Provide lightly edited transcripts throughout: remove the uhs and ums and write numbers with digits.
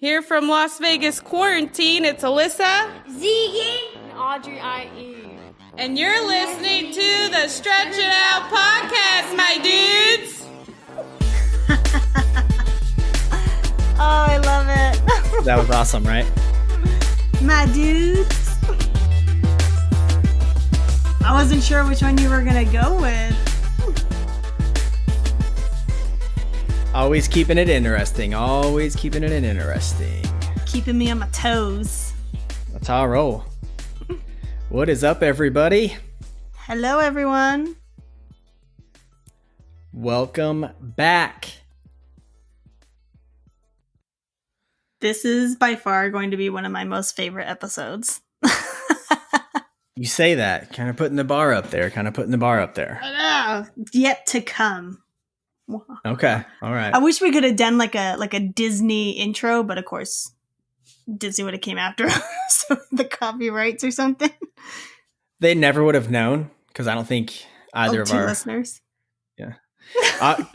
Here from Las Vegas quarantine, it's Alyssa, Nick and Audrie, IE. And you're listening to the Stretch It Out podcast, my dudes. Oh, I love it. That was awesome, right? My dudes. I wasn't sure which one you were going to go with. Always keeping it interesting. Always keeping it interesting. Keeping me on my toes. That's how I roll. What is up, everybody? Hello, everyone. Welcome back. This is by far going to be one of my most favorite episodes. You say that, kind of putting the bar up there. I know. Yet to come. Okay, all right. I wish we could have done like a Disney intro, but of course, Disney would have came after us with the copyrights or something. They never would have known, because I don't think either of two our listeners. Yeah.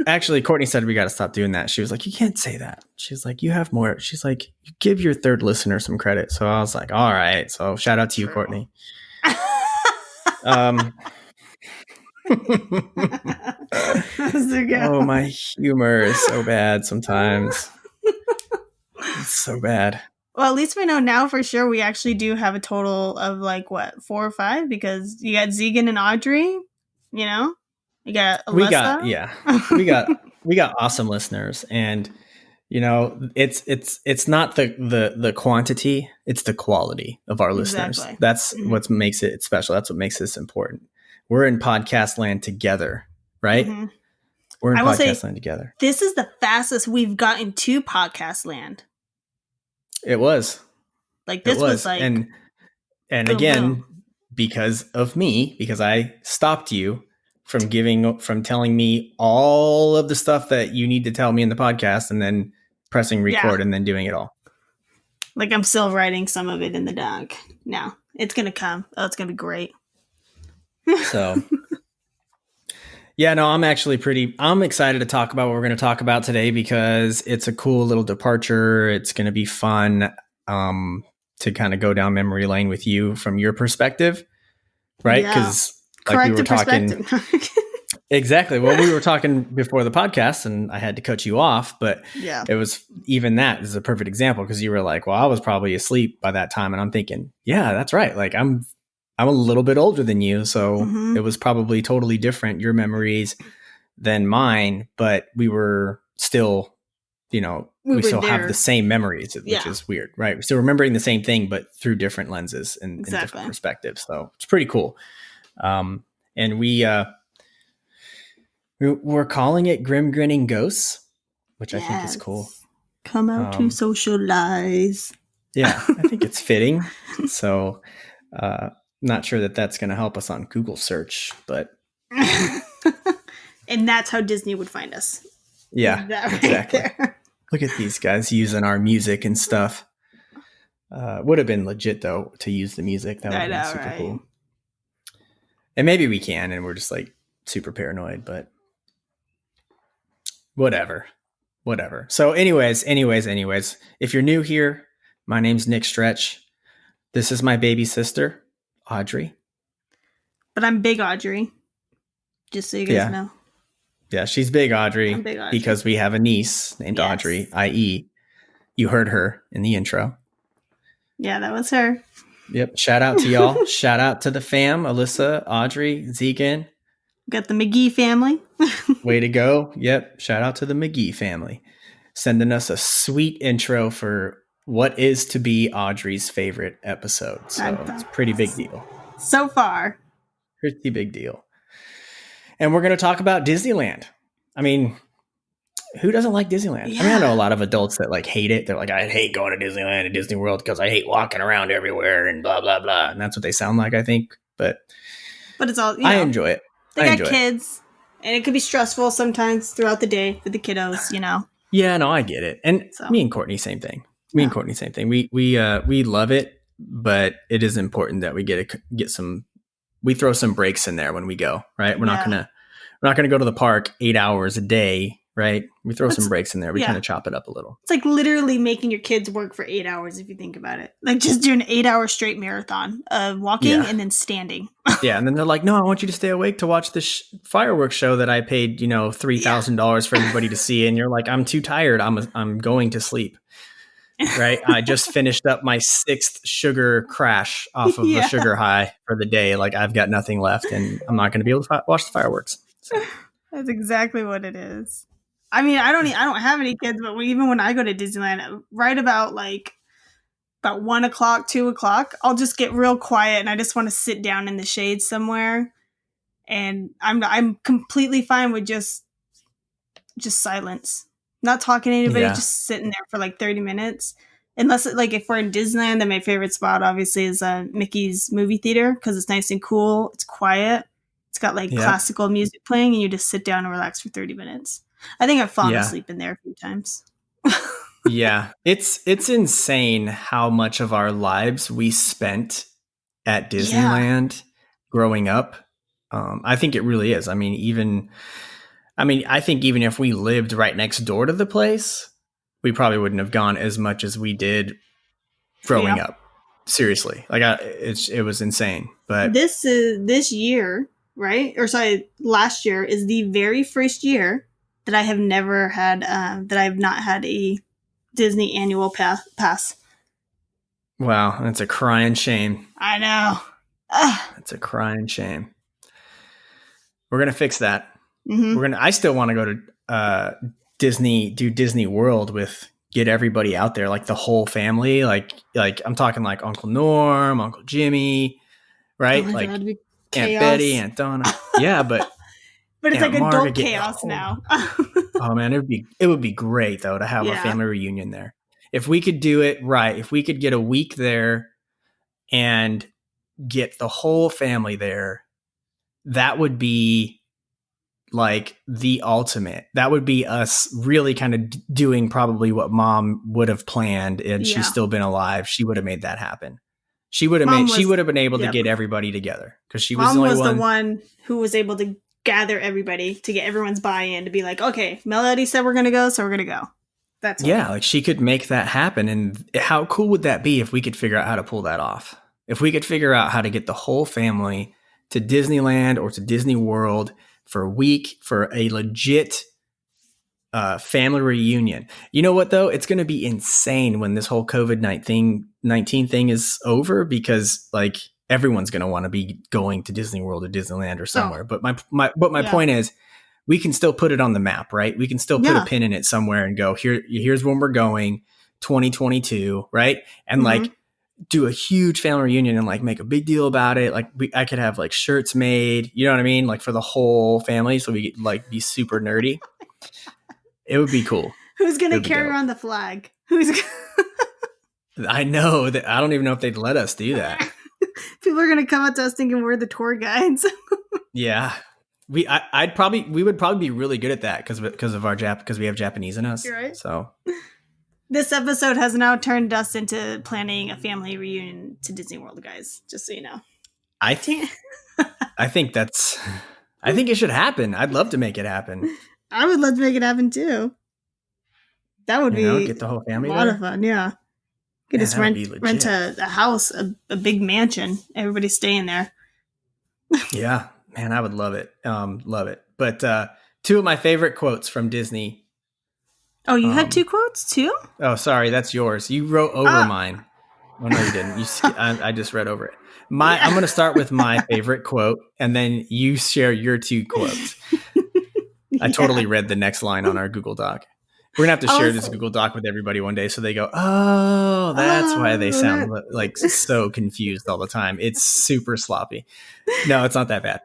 Actually, Courtney said we got to stop doing that. She was like, "You can't say that." She's like, "You have more." She's like, "You give your third listener some credit." So I was like, "All right." So shout out to you, Courtney. Oh, my humor is so bad sometimes. It's so bad. Well, at least we know now for sure we actually do have a total of 4 or 5, because you got Nick and Audrie, you know? You got Alyssa. We got awesome listeners, and you know, it's not the quantity, it's the quality of our listeners. Exactly. That's what makes it special. That's what makes this important. We're in podcast land together, right? Mm-hmm. We're in podcast land together. This is the fastest we've gotten to podcast land. It was. This was like, and boom, again, boom. because I stopped you from telling me all of the stuff that you need to tell me in the podcast, and then pressing record and then doing it all. Like, I'm still writing some of it in the doc. No, it's going to come. Oh, it's going to be great. So, yeah, no, I'm excited to talk about what we're going to talk about today, because it's a cool little departure. It's going to be fun to kind of go down memory lane with you from your perspective, right? Because we were talking exactly. Well, we were talking before the podcast, and I had to cut you off, but it was even that is a perfect example, because you were like, "Well, I was probably asleep by that time," and I'm thinking, "Yeah, that's right. Like, I'm a little bit older than you, so it was probably totally different, your memories than mine, but we were still, you know, we still have the same memories, which is weird, right? We're still remembering the same thing, but through different lenses and different perspectives. So it's pretty cool. And we're calling it Grinning Ghosts, which I think is cool. Come out to socialize. Yeah, I think it's fitting. So, not sure that that's going to help us on Google search, but. And that's how Disney would find us. Yeah, exactly. There. Look at these guys using our music and stuff. Would have been legit, though, to use the music. That would have been super cool. And maybe we can, and we're just like super paranoid, but whatever. So anyways, if you're new here, my name's Nick Stretch. This is my baby sister, Audrie. But I'm Big Audrie, just so you guys know. Yeah, she's Big Audrie. I'm Big Audrie. Because we have a niece named Audrie, i.e. you heard her in the intro. Yeah, that was her. Yep. Shout out to y'all. Shout out to the fam, Alyssa, Audrie, Zegan. Got the McGee family. Way to go. Yep. Shout out to the McGee family. Sending us a sweet intro for what is to be Audrie's favorite episode. So it's a pretty big deal. So far. Pretty big deal. And we're going to talk about Disneyland. I mean, who doesn't like Disneyland? Yeah. I mean, I know a lot of adults that hate it. They're like, "I hate going to Disneyland and Disney World because I hate walking around everywhere and blah, blah, blah." And that's what they sound like, I think. But it's all, I enjoy it. They got kids, and it could be stressful sometimes throughout the day for the kiddos, you know? Yeah, no, I get it. And me and Courtney, same thing. We love it, but it is important that we throw some breaks in there when we go, right? We're not gonna go to the park 8 hours a day right? We throw some breaks in there. We kind of chop it up a little. It's like literally making your kids work for 8 hours if you think about it. Like just doing an 8-hour straight marathon of walking and then standing. Yeah, and then they're like, "No, I want you to stay awake to watch this fireworks show that I paid, $3,000 for everybody to see." And you're like, "I'm too tired. I'm going to sleep." Right? I just finished up my 6th sugar crash off of the sugar high for the day. Like I've got nothing left, and I'm not going to be able to watch the fireworks. So. That's exactly what it is. I mean, I don't have any kids, but even when I go to Disneyland, right about 1 o'clock, 2 o'clock, I'll just get real quiet and I just want to sit down in the shade somewhere. And I'm completely fine with just silence, not talking to anybody, just sitting there for 30 minutes. Unless if we're in Disneyland, then my favorite spot obviously is Mickey's movie theater because it's nice and cool. It's quiet. It's got classical music playing, and you just sit down and relax for 30 minutes. I think I've fallen asleep in there a few times. Yeah, it's insane how much of our lives we spent at Disneyland growing up. I think it really is. I think even if we lived right next door to the place, we probably wouldn't have gone as much as we did growing up. Seriously, it was insane. But this year. Right? Or sorry, last year is the very first year that I have never had, that I have not had a Disney annual pass. Wow, that's a crying shame. I know. That's a crying shame. We're going to fix that. Mm-hmm. I still want to go to Disney World get everybody out there, the whole family. Like I'm talking Uncle Norm, Uncle Jimmy, right? Oh my God, Aunt Betty, Aunt Donna. Yeah, but but it's adult chaos now. Oh man, it would be great though to have a family reunion there. If we could do it right, if we could get a week there and get the whole family there, that would be the ultimate. That would be us really kind of doing probably what Mom would have planned, and she's still been alive. She would have made that happen. She would have been able to get everybody together because she was the one who was able to gather everybody to get everyone's buy-in to be like, okay, Melody said we're going to go, so we're going to go. That's she could make that happen. And how cool would that be if we could figure out how to pull that off? If we could figure out how to get the whole family to Disneyland or to Disney World for a week for a legit family reunion. You know what though? It's going to be insane when this whole COVID-19 thing is over because everyone's going to want to be going to Disney World or Disneyland or somewhere. But my point is we can still put it on the map, right? We can still put a pin in it somewhere and go here's when we're going 2022. Right. And do a huge family reunion and make a big deal about it. I could have shirts made, you know what I mean? For the whole family. So we could be super nerdy. It would be cool. Who's going to carry around the flag? I know that. I don't even know if they'd let us do that. People are going to come up to us thinking we're the tour guides. Yeah. We would probably be really good at that because we have Japanese in us. You're right. So this episode has now turned us into planning a family reunion to Disney World, guys, just so you know. I think it should happen. I'd love to make it happen. I would love to make it happen too. That would be get the whole family a lot of fun. Yeah, you could just rent a house, a big mansion. Everybody staying there. Yeah, man, I would love it. Love it. But 2 of my favorite quotes from Disney. Oh, you had 2 quotes too? Oh, sorry, that's yours. You wrote over mine. Oh no, you didn't. I just read over it. I'm going to start with my favorite quote, and then you share your 2 quotes. I totally read the next line on our Google Doc. We're going to have to share this Google Doc with everybody one day so they go, oh, that's why they sound so confused all the time. It's super sloppy. No, it's not that bad.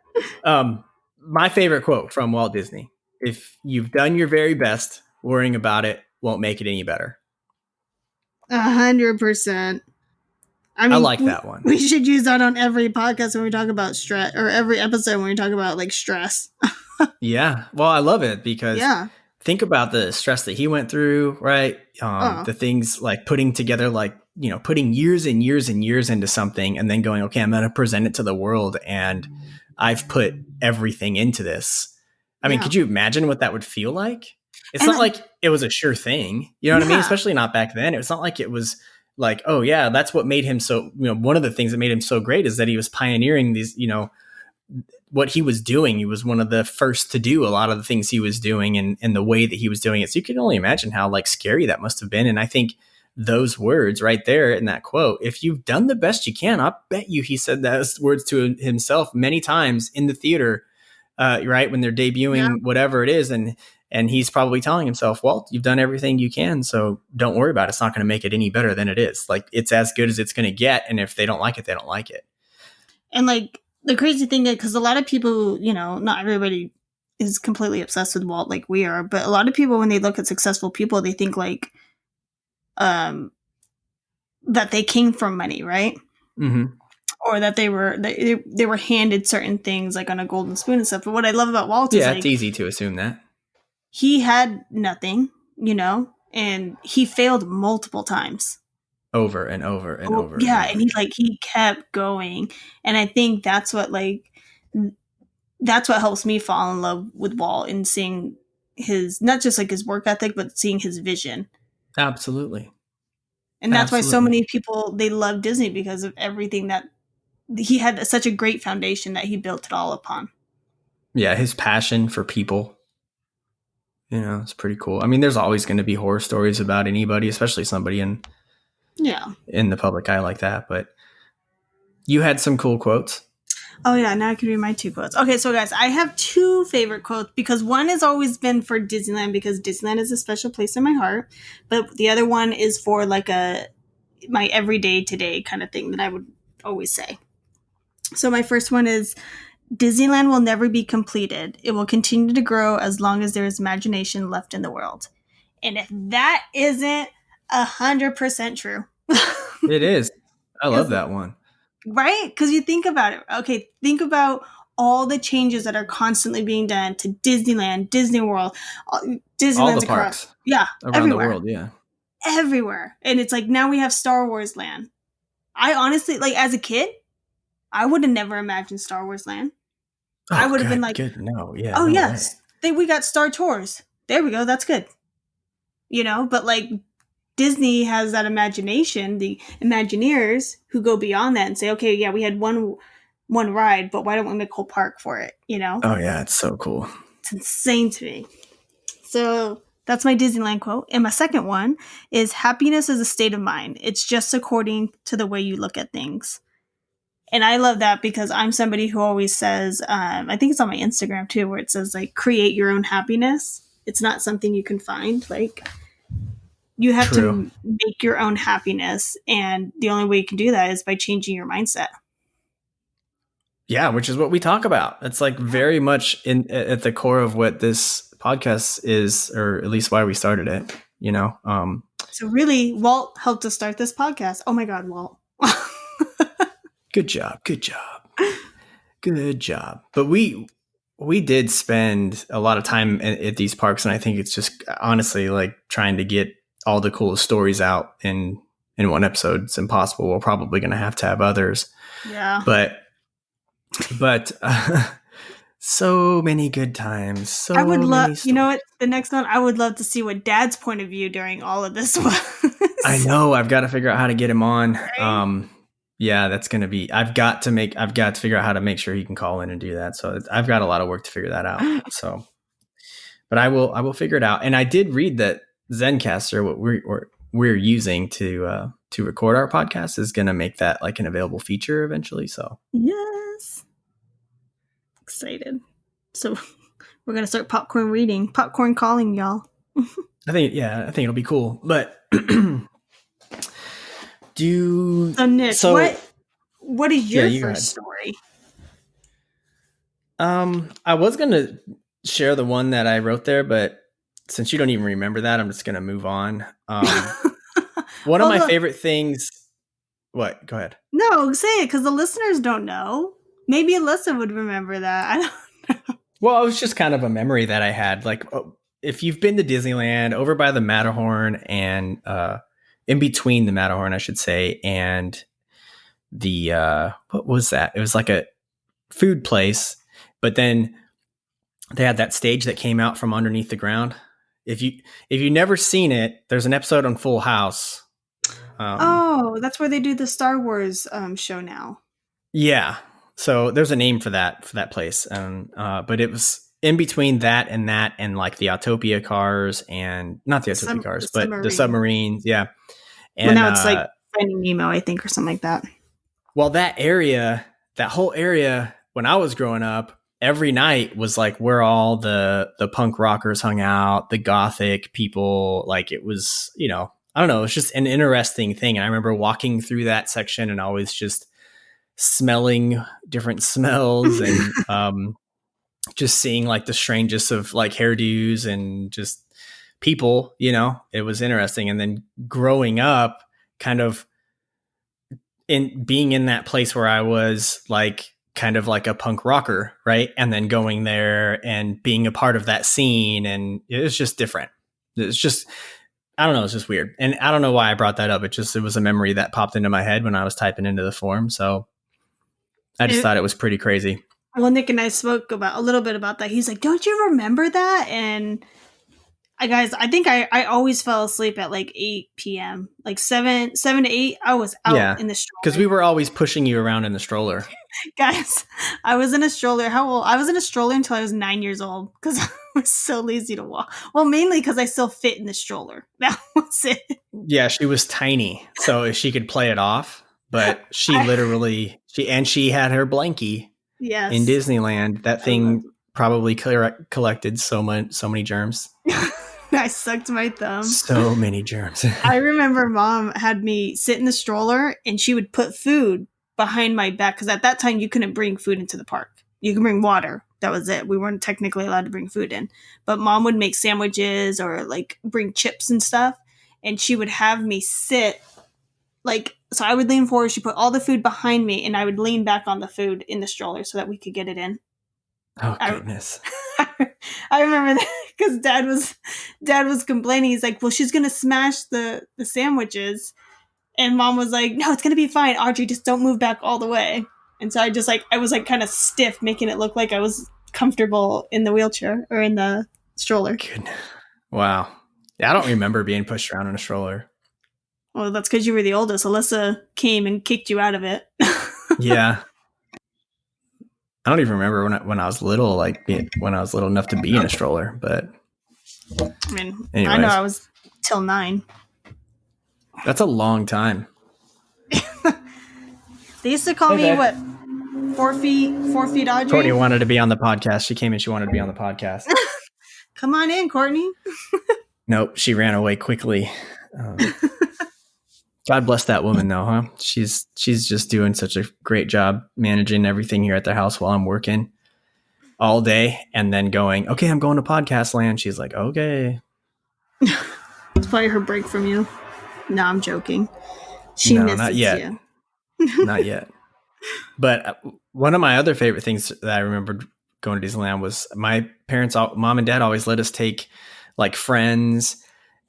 My favorite quote from Walt Disney: if you've done your very best, worrying about it won't make it any better. 100%. I like that one. We should use that on every podcast when we talk about stress, or every episode when we talk about stress. Yeah. Well, I love it because think about the stress that he went through, right? The things putting together, putting years and years and years into something and then going, okay, I'm going to present it to the world. And I've put everything into this. I mean, could you imagine what that would feel like? It's not like it was a sure thing. You know what I mean? Especially not back then. It's not like it was like, oh yeah, that's what made him so, one of the things that made him so great is that he was pioneering these, what he was doing. He was one of the first to do a lot of the things he was doing and the way that he was doing it. So you can only imagine how like scary that must have been. And I think those words right there in that quote, if you've done the best you can, I bet you he said those words to himself many times in the theater, right? When they're debuting whatever it is. And he's probably telling himself, well, you've done everything you can, so don't worry about it. It's not going to make it any better than it is. Like, it's as good as it's going to get. And if they don't like it, they don't like it. And like the crazy thing is, because a lot of people, not everybody is completely obsessed with Walt like we are, but a lot of people, when they look at successful people, they think like that they came from money, right? Mm-hmm. Or that they were handed certain things like on a golden spoon and stuff. But what I love about Walt is it's easy to assume that. He had nothing, and he failed multiple times. Over and over and over. Yeah, and he kept going. And I think that's what helps me fall in love with Walt and seeing his, not just like his work ethic, but seeing his vision. Absolutely. And that's why so many people, they love Disney, because of everything that he had, such a great foundation that he built it all upon. Yeah, his passion for people. It's pretty cool. I mean, there's always going to be horror stories about anybody, especially somebody in the public eye like that. But you had some cool quotes. Oh, yeah. Now I can read my 2 quotes. Okay, so guys, I have 2 favorite quotes, because one has always been for Disneyland, because Disneyland is a special place in my heart. But the other one is for like my everyday today kind of thing that I would always say. So my first one is, Disneyland will never be completed. It will continue to grow as long as there is imagination left in the world. And if that isn't 100% true. It is. I love that one. Right? Because you think about it. Okay, think about all the changes that are constantly being done to Disneyland, Disney World, Disneyland's all the parks. Yeah. Around everywhere. the world, yeah. Everywhere. And it's like, now we have Star Wars Land. I honestly, like, as a kid, I would have never imagined Star Wars Land. Oh, I would have been like, no, yeah. Oh, no yes. We got Star Tours. There we go. That's good. But like Disney has that imagination, the Imagineers who go beyond that and say, okay, yeah, we had one ride, but why don't we make a whole park for it? Oh, yeah. It's so cool. It's insane to me. So that's my Disneyland quote. And my second one is, happiness is a state of mind. It's just according to the way you look at things. And I love that, because I'm somebody who always says, I think it's on my Instagram too, where it says like, create your own happiness. It's not something you can find. Like, you have to make your own happiness. And the only way you can do that is by changing your mindset. Yeah, which is what we talk about. It's like very much at the core of what this podcast is, or at least why we started it, So really, Walt helped us start this podcast. Oh my God, Walt. Good job. But we did spend a lot of time at these parks, and I think it's just honestly like trying to get all the coolest stories out in one episode. It's impossible. We're probably going to have others. Yeah. But so many good times. I would love, what, the next one, I would love to see what Dad's point of view during all of this was. I know. I've got to figure out how to get him on. Right? Yeah, that's going to be, I've got to figure out how to make sure he can call in and do that. So I've got a lot of work to figure that out. So, but I will figure it out. And I did read that Zencastr, what we're using to record our podcast, is going to make that like an available feature eventually. So yes, excited. So we're going to start popcorn calling, y'all. I think it'll be cool. But So Nick, what is your first story? I was gonna share the one that I wrote there, but since you don't even remember that, I'm just gonna move on. One of my favorite things. What? Go ahead. No, say it, because the listeners don't know. Maybe Alyssa would remember that. I don't know. Well, it was just kind of a memory that I had. Like, if you've been to Disneyland, over by the Matterhorn and in between the Matterhorn, I should say, and the what was that? It was like a food place, but then they had that stage that came out from underneath the ground. If you never seen it, there's an episode on Full House. Oh, that's where they do the Star Wars show now. Yeah. So there's a name for that place. But it was in between that and like the Autopia cars, and not the Autopia cars, but the submarines. Yeah. And well, now it's like Finding Nemo, I think, or something like that. Well, that whole area, when I was growing up, every night was like where all the punk rockers hung out, the gothic people. Like it was, I don't know. It's just an interesting thing. And I remember walking through that section and always just smelling different smells and just seeing like the strangest of like hairdos and just people, it was interesting. And then growing up, kind of in being in that place where I was like kind of like a punk rocker, right? And then going there and being a part of that scene, and it was just different. It's just, I don't know, it's just weird. And I don't know why I brought that up. It was a memory that popped into my head when I was typing into the form. So I just thought it was pretty crazy. Well, Nick and I spoke a little bit about that. He's like, don't you remember that? And guys, I think I always fell asleep at like 8 p.m. Like 7 to 8, I was out in the stroller. Because we were always pushing you around in the stroller. Guys, I was in a stroller. How old? I was in a stroller until I was 9 years old because I was so lazy to walk. Well, mainly because I still fit in the stroller. That was it. Yeah, she was tiny, so she could play it off. But she had her blankie in Disneyland. That thing probably collected so many germs. I sucked my thumb. So many germs. I remember Mom had me sit in the stroller and she would put food behind my back because at that time you couldn't bring food into the park. You can bring water. That was it. We weren't technically allowed to bring food in. But Mom would make sandwiches or like bring chips and stuff. And she would have me sit so I would lean forward. She put all the food behind me and I would lean back on the food in the stroller so that we could get it in. Oh, goodness. I remember that because Dad was complaining. He's like, well, she's going to smash the sandwiches. And Mom was like, no, it's going to be fine. Audrey, just don't move back all the way. And so I was like kind of stiff, making it look like I was comfortable in the wheelchair or in the stroller. Goodness. Wow. Yeah, I don't remember being pushed around in a stroller. Well, that's because you were the oldest. Alyssa came and kicked you out of it. Yeah. I don't even remember when I was little, when I was little enough to be in a stroller, but I mean, anyways. I know I was till 9. That's a long time. They used to call me 4 feet Audrey. Courtney wanted to be on the podcast. She came in. She wanted to be on the podcast. Come on in, Courtney. Nope. She ran away quickly. God bless that woman though, huh? She's just doing such a great job managing everything here at the house while I'm working all day and then going, okay, I'm going to podcast land. She's like, okay. It's probably her break from you. No, I'm joking. She misses not yet. you. Not yet. But one of my other favorite things that I remembered going to Disneyland was my parents, Mom and Dad always let us take like friends,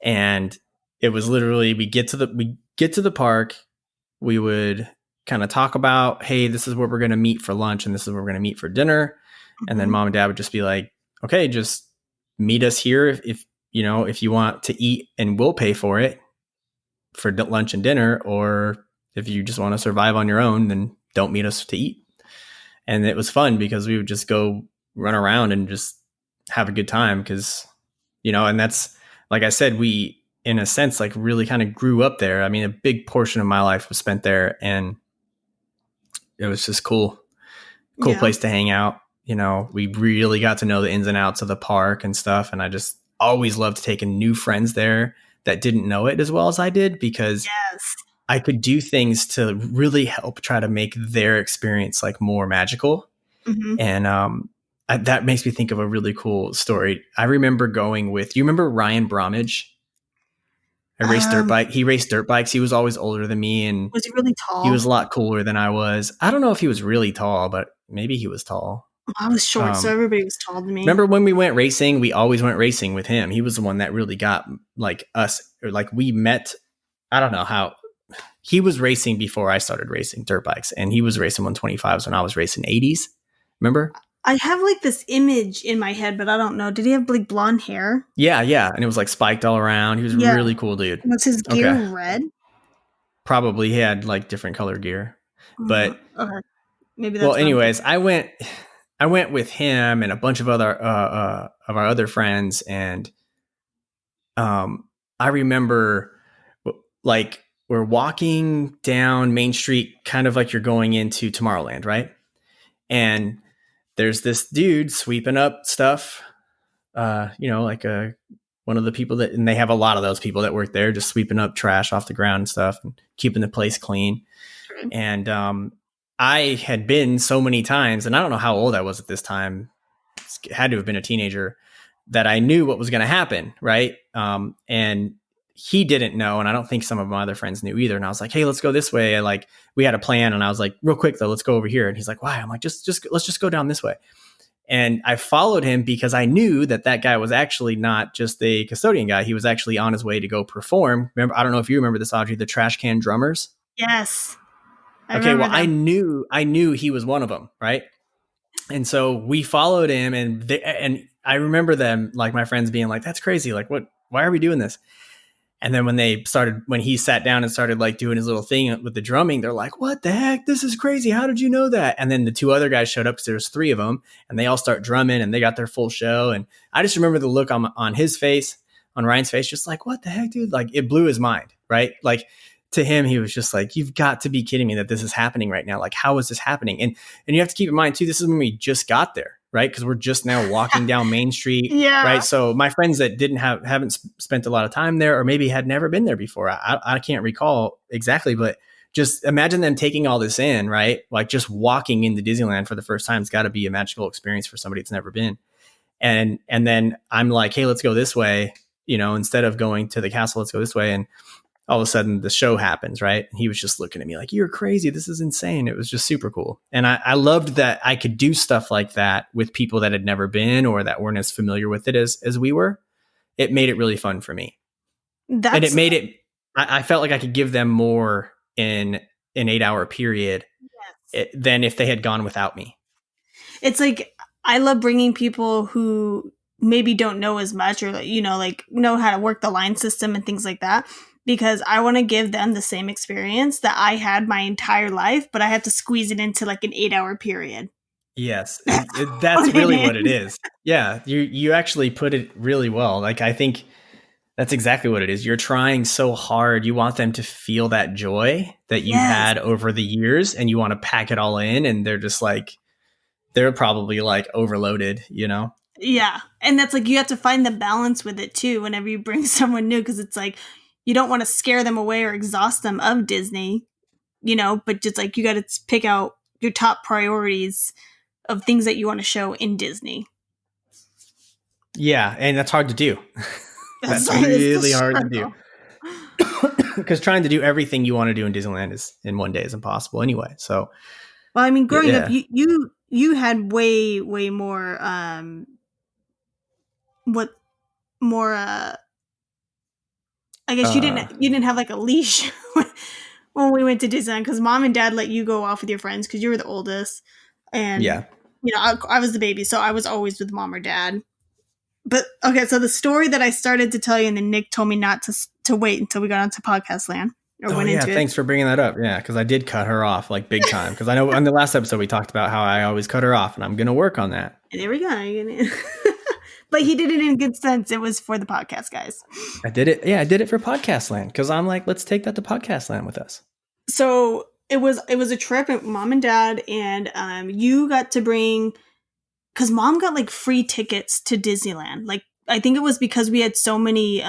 and it was literally we get to the park, we would kind of talk about, hey, this is where we're going to meet for lunch and this is where we're going to meet for dinner. Mm-hmm. And then Mom and Dad would just be like, okay, just meet us here if you want to eat, and we'll pay for it for lunch and dinner, or if you just want to survive on your own, then don't meet us to eat. And it was fun because we would just go run around and just have a good time because, and that's, like I said, we, in a sense, like really kind of grew up there. I mean, a big portion of my life was spent there, and it was just cool place to hang out. We really got to know the ins and outs of the park and stuff. And I just always loved taking new friends there that didn't know it as well as I did, because I could do things to really help try to make their experience like more magical. Mm-hmm. And that makes me think of a really cool story. I remember going with, you remember Ryan Bromwich? I raced dirt bike. He raced dirt bikes. He was always older than me. And was he really tall? He was a lot cooler than I was. I don't know if he was really tall, but maybe he was tall. I was short, so everybody was tall to me. Remember when we went racing? We always went racing with him. He was the one that really got like us, or like we met. I don't know how. He was racing before I started racing dirt bikes, and he was racing 125s when I was racing 80s. Remember? I have like this image in my head, but I don't know. Did he have like blonde hair? Yeah, and it was like spiked all around. He was a Yeah. really cool dude. Was his gear red? Probably he had like different color gear. But okay. Maybe that's well, anyways, I went with him and a bunch of other of our other friends, and I remember like we're walking down Main Street, kind of like you're going into Tomorrowland, right? And there's this dude sweeping up stuff, like one of the people that, and they have a lot of those people that work there, just sweeping up trash off the ground and stuff and keeping the place clean. True. And I had been so many times, and I don't know how old I was at this time. It had to have been a teenager, that I knew what was going to happen, right? And he didn't know, and I don't think some of my other friends knew either. And I was like, "Hey, let's go this way." And like we had a plan, and I was like, "Real quick though, let's go over here." And he's like, "Why?" I'm like, "Just let's just go down this way." And I followed him because I knew that guy was actually not just a custodian guy. He was actually on his way to go perform. Remember, I don't know if you remember this, Audrie, the Trash Can Drummers. Yes. Okay, well, I knew he was one of them, right? And so we followed him, and I remember them, like my friends being like, "That's crazy! Like, what? Why are we doing this?" And then when he sat down and started like doing his little thing with the drumming, they're like, "What the heck? This is crazy! How did you know that?" And then the two other guys showed up, because there was 3 of them, and they all start drumming, and they got their full show. And I just remember the look on his face, on Ryan's face, just like, "What the heck, dude?" Like it blew his mind, right? Like to him, he was just like, "You've got to be kidding me that this is happening right now. Like, how is this happening?" And you have to keep in mind too, this is when we just got there, right? Because we're just now walking down Main Street, right? So my friends that haven't spent a lot of time there, or maybe had never been there before, I can't recall exactly, but just imagine them taking all this in, right? Like just walking into Disneyland for the first time, it's got to be a magical experience for somebody that's never been. And then I'm like, "Hey, let's go this way," instead of going to the castle, let's go this way. And all of a sudden the show happens, right? And he was just looking at me like, "You're crazy. This is insane." It was just super cool. And I loved that I could do stuff like that with people that had never been, or that weren't as familiar with it as we were. It made it really fun for me. And it made it, I felt like I could give them more in an 8-hour period than if they had gone without me. It's like, I love bringing people who maybe don't know as much, or know how to work the line system and things like that, because I want to give them the same experience that I had my entire life, but I have to squeeze it into like an 8-hour period. Yes, that's really what it is. Yeah, you actually put it really well. Like, I think that's exactly what it is. You're trying so hard. You want them to feel that joy that you had over the years, and you want to pack it all in, and they're just like, they're probably like overloaded, Yeah. And that's like, you have to find the balance with it too whenever you bring someone new, because it's like, you don't want to scare them away or exhaust them of Disney, but just like, you got to pick out your top priorities of things that you want to show in Disney. Yeah. And that's hard to do. That's really hard to do. Because trying to do everything you want to do in Disneyland in one day is impossible anyway. So, well, I mean, growing up, you had way more, I guess you didn't have like a leash when we went to Disneyland, because Mom and Dad let you go off with your friends because you were the oldest, and I was the baby, so I was always with Mom or Dad. But okay, so the story that I started to tell you, and then Nick told me not to wait until we got onto podcast land. Thanks for bringing that up. Yeah, because I did cut her off like big time. Because I know on the last episode we talked about how I always cut her off, and I'm going to work on that. And there we go. But he did it in good sense. It was for the podcast, guys. I did it. Yeah, I did it for podcast land, because I'm like, let's take that to podcast land with us. So it was a trip with Mom and Dad, and you got to bring, because Mom got like free tickets to Disneyland. Like, I think it was because we had so many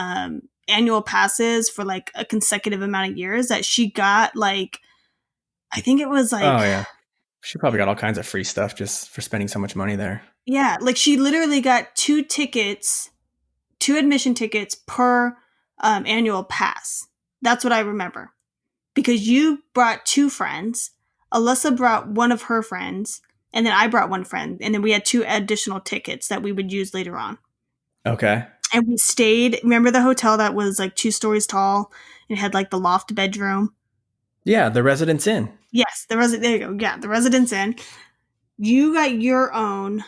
annual passes for like a consecutive amount of years that she got like, I think it was like, oh yeah, she probably got all kinds of free stuff just for spending so much money there. Yeah, like she literally got 2 admission tickets per annual pass. That's what I remember. Because you brought 2 friends, Alyssa brought one of her friends, and then I brought one friend, and then we had 2 additional tickets that we would use later on. Okay. And we stayed, remember the hotel that was like 2 stories tall and had like the loft bedroom? Yeah, the Residence Inn. Yes, there you go. Yeah, the Residence Inn. you got your own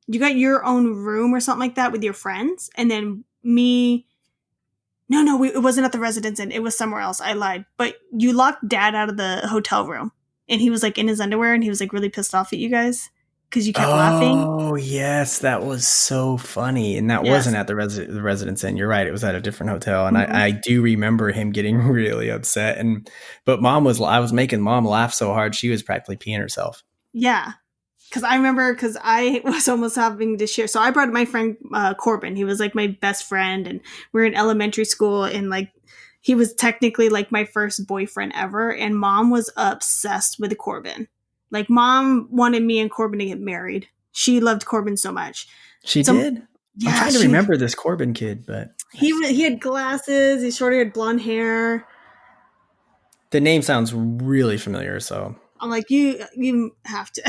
room or something like that with your friends, and then me. No, it wasn't at the Residence Inn. It was somewhere else. I lied. But you locked Dad out of the hotel room, and he was like in his underwear, and he was like really pissed off at you guys because you kept laughing. Oh yes, that was so funny, and that Yes. wasn't at the Residence Inn. You're right; it was at a different hotel, and Mhm. I do remember him getting really upset. But I was making Mom laugh so hard she was practically peeing herself. Yeah. Because I remember, because I was almost having to share. So I brought my friend Corbin. He was like my best friend, and we were in elementary school, and like he was technically like my first boyfriend ever. And Mom was obsessed with Corbin. Like Mom wanted me and Corbin to get married. She loved Corbin so much. She did. Yeah, I'm trying to remember this Corbin kid, but he had glasses. He sort of had blonde hair. the name sounds really familiar. So I'm like, you have to.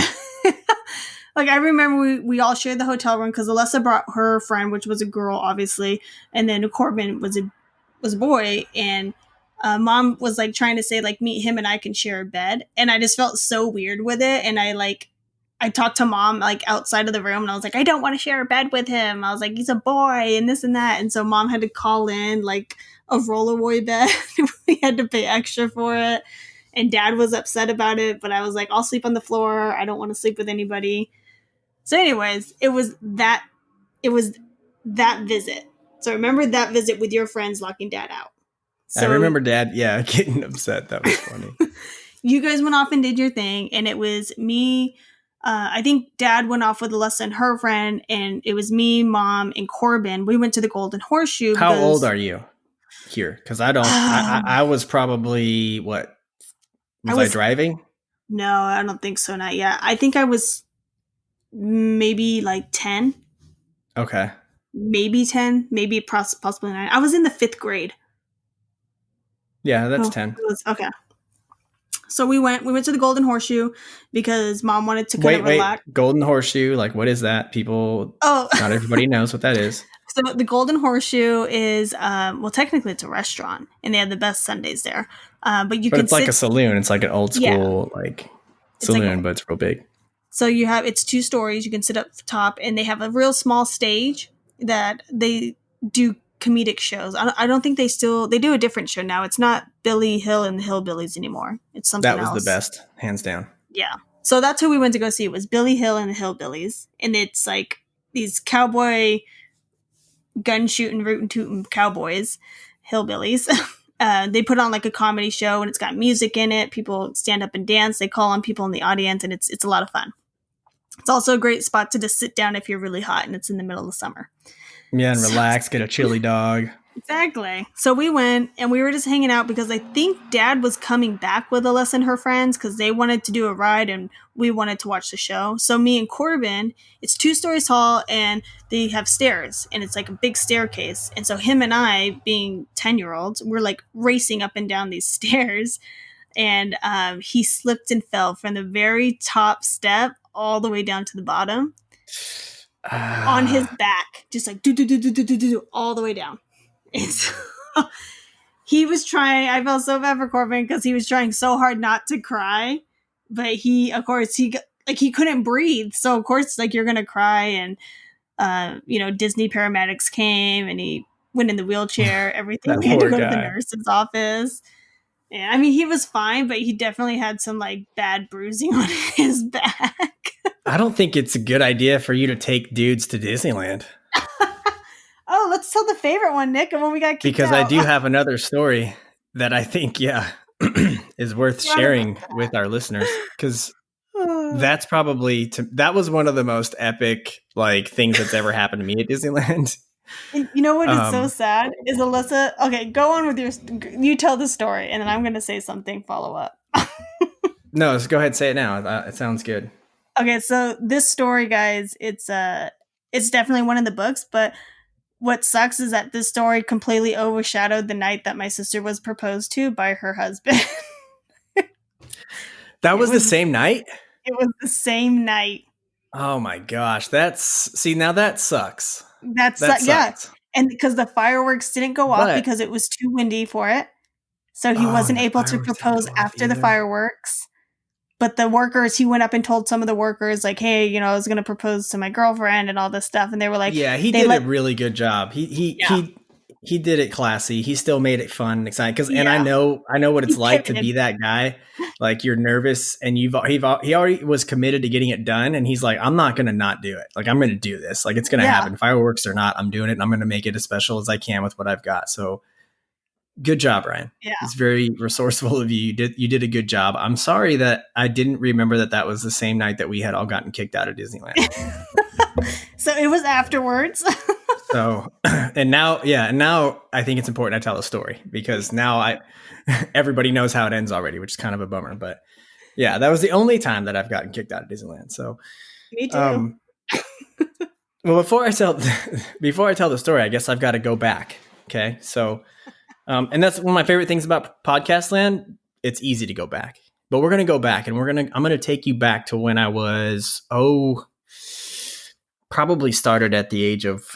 Like, I remember we all shared the hotel room because Alyssa brought her friend, which was a girl, obviously, and then Corbin was a boy, and Mom was like trying to say like meet him and I can share a bed, and I just felt so weird with it, and I talked to Mom like outside of the room, and I was like, I don't want to share a bed with him. I was like, he's a boy, and this and that, and so Mom had to call in like a Rollerboy bed. We had to pay extra for it. And Dad was upset about it, but I was like, I'll sleep on the floor. I don't want to sleep with anybody. So anyways, it was that visit. So I remember that visit with your friends locking Dad out. So I remember Dad, getting upset. That was funny. You guys went off and did your thing, and it was me. I think Dad went off with Alyssa and her friend, and it was me, Mom, and Corbin. We went to the Golden Horseshoe. How old are you here? Because I don't. I was probably what? Was I driving? No, I don't think so. Not yet. I think I was maybe like 10. Okay. Maybe 10. Maybe possibly 9. I was in the 5th grade. Yeah, that's 10. Okay. So we went to the Golden Horseshoe because Mom wanted to kind of relax. Golden Horseshoe, like what is that? Not everybody knows what that is. So the Golden Horseshoe is, well, technically it's a restaurant, and they have the best sundaes there. But it's like a saloon. It's like an old school saloon, but it's real big. So it's 2 stories. You can sit up top, and they have a real small stage that they do comedic shows. I don't think they do a different show now. It's not Billy Hill and the Hillbillies anymore. It's something else. That was the best, hands down. Yeah. So that's who we went to go see. It was Billy Hill and the Hillbillies, and it's like these cowboy gun shooting, rootin' tootin' cowboys, hillbillies. They put on like a comedy show, and it's got music in it. People stand up and dance. They call on people in the audience, and it's a lot of fun. It's also a great spot to just sit down if you're really hot and it's in the middle of summer. Yeah, and relax, get a chili dog. Exactly. So we went, and we were just hanging out because I think Dad was coming back with Alyssa and her friends because they wanted to do a ride and we wanted to watch the show. So me and Corbin, it's 2 stories tall, and they have stairs, and it's like a big staircase. And so him and I, being 10-year-olds, we're like racing up and down these stairs. And he slipped and fell from the very top step all the way down to the bottom on his back, just like do all the way down. And so he was trying. I felt so bad for Corbin because he was trying so hard not to cry, but he couldn't breathe. So of course, like, you're gonna cry, and Disney paramedics came, and he went in the wheelchair. Everything. We had to go to the nurse's office. Yeah, I mean, he was fine, but he definitely had some like bad bruising on his back. I don't think it's a good idea for you to take dudes to Disneyland. Oh, let's tell the favorite one, Nick, and when we got kicked because out. I do have another story that I think, is worth sharing with our listeners. Because that's probably that was one of the most epic like things that's ever happened to me at Disneyland. And you know what is so sad is Alyssa. Okay, go on with you tell the story, and then I'm going to say something follow up. No, just go ahead, say it now. It sounds good. Okay, so this story, guys, it's definitely one of the books, but what sucks is that this story completely overshadowed the night that my sister was proposed to by her husband. That was the same night? It was the same night. Oh my gosh. Now that sucks. That sucks. Yeah. And because the fireworks didn't go off because it was too windy for it. So he wasn't able to propose after the fireworks. but the workers, he went up and told some of the workers, like, hey, you know, I was going to propose to my girlfriend and all this stuff. And they were like, yeah, he did a really good job. He did it classy. He still made it fun and exciting. And I know what it's like to be that guy. Like, you're nervous and he already was committed to getting it done. And he's like, I'm not going to not do it. Like, I'm going to do this. Like, it's going to happen. Fireworks or not, I'm doing it. And I'm going to make it as special as I can with what I've got. So good job, Ryan. Yeah. It's very resourceful of you. You did a good job. I'm sorry that I didn't remember that was the same night that we had all gotten kicked out of Disneyland. So it was afterwards. So, and now I think it's important I tell the story, because now everybody knows how it ends already, which is kind of a bummer. But yeah, that was the only time that I've gotten kicked out of Disneyland. So, me too. Well, before I tell the story, I guess I've got to go back. Okay, so, and that's one of my favorite things about Podcast Land. It's easy to go back, but we're gonna go back, and I'm gonna take you back to when I was probably started at the age of,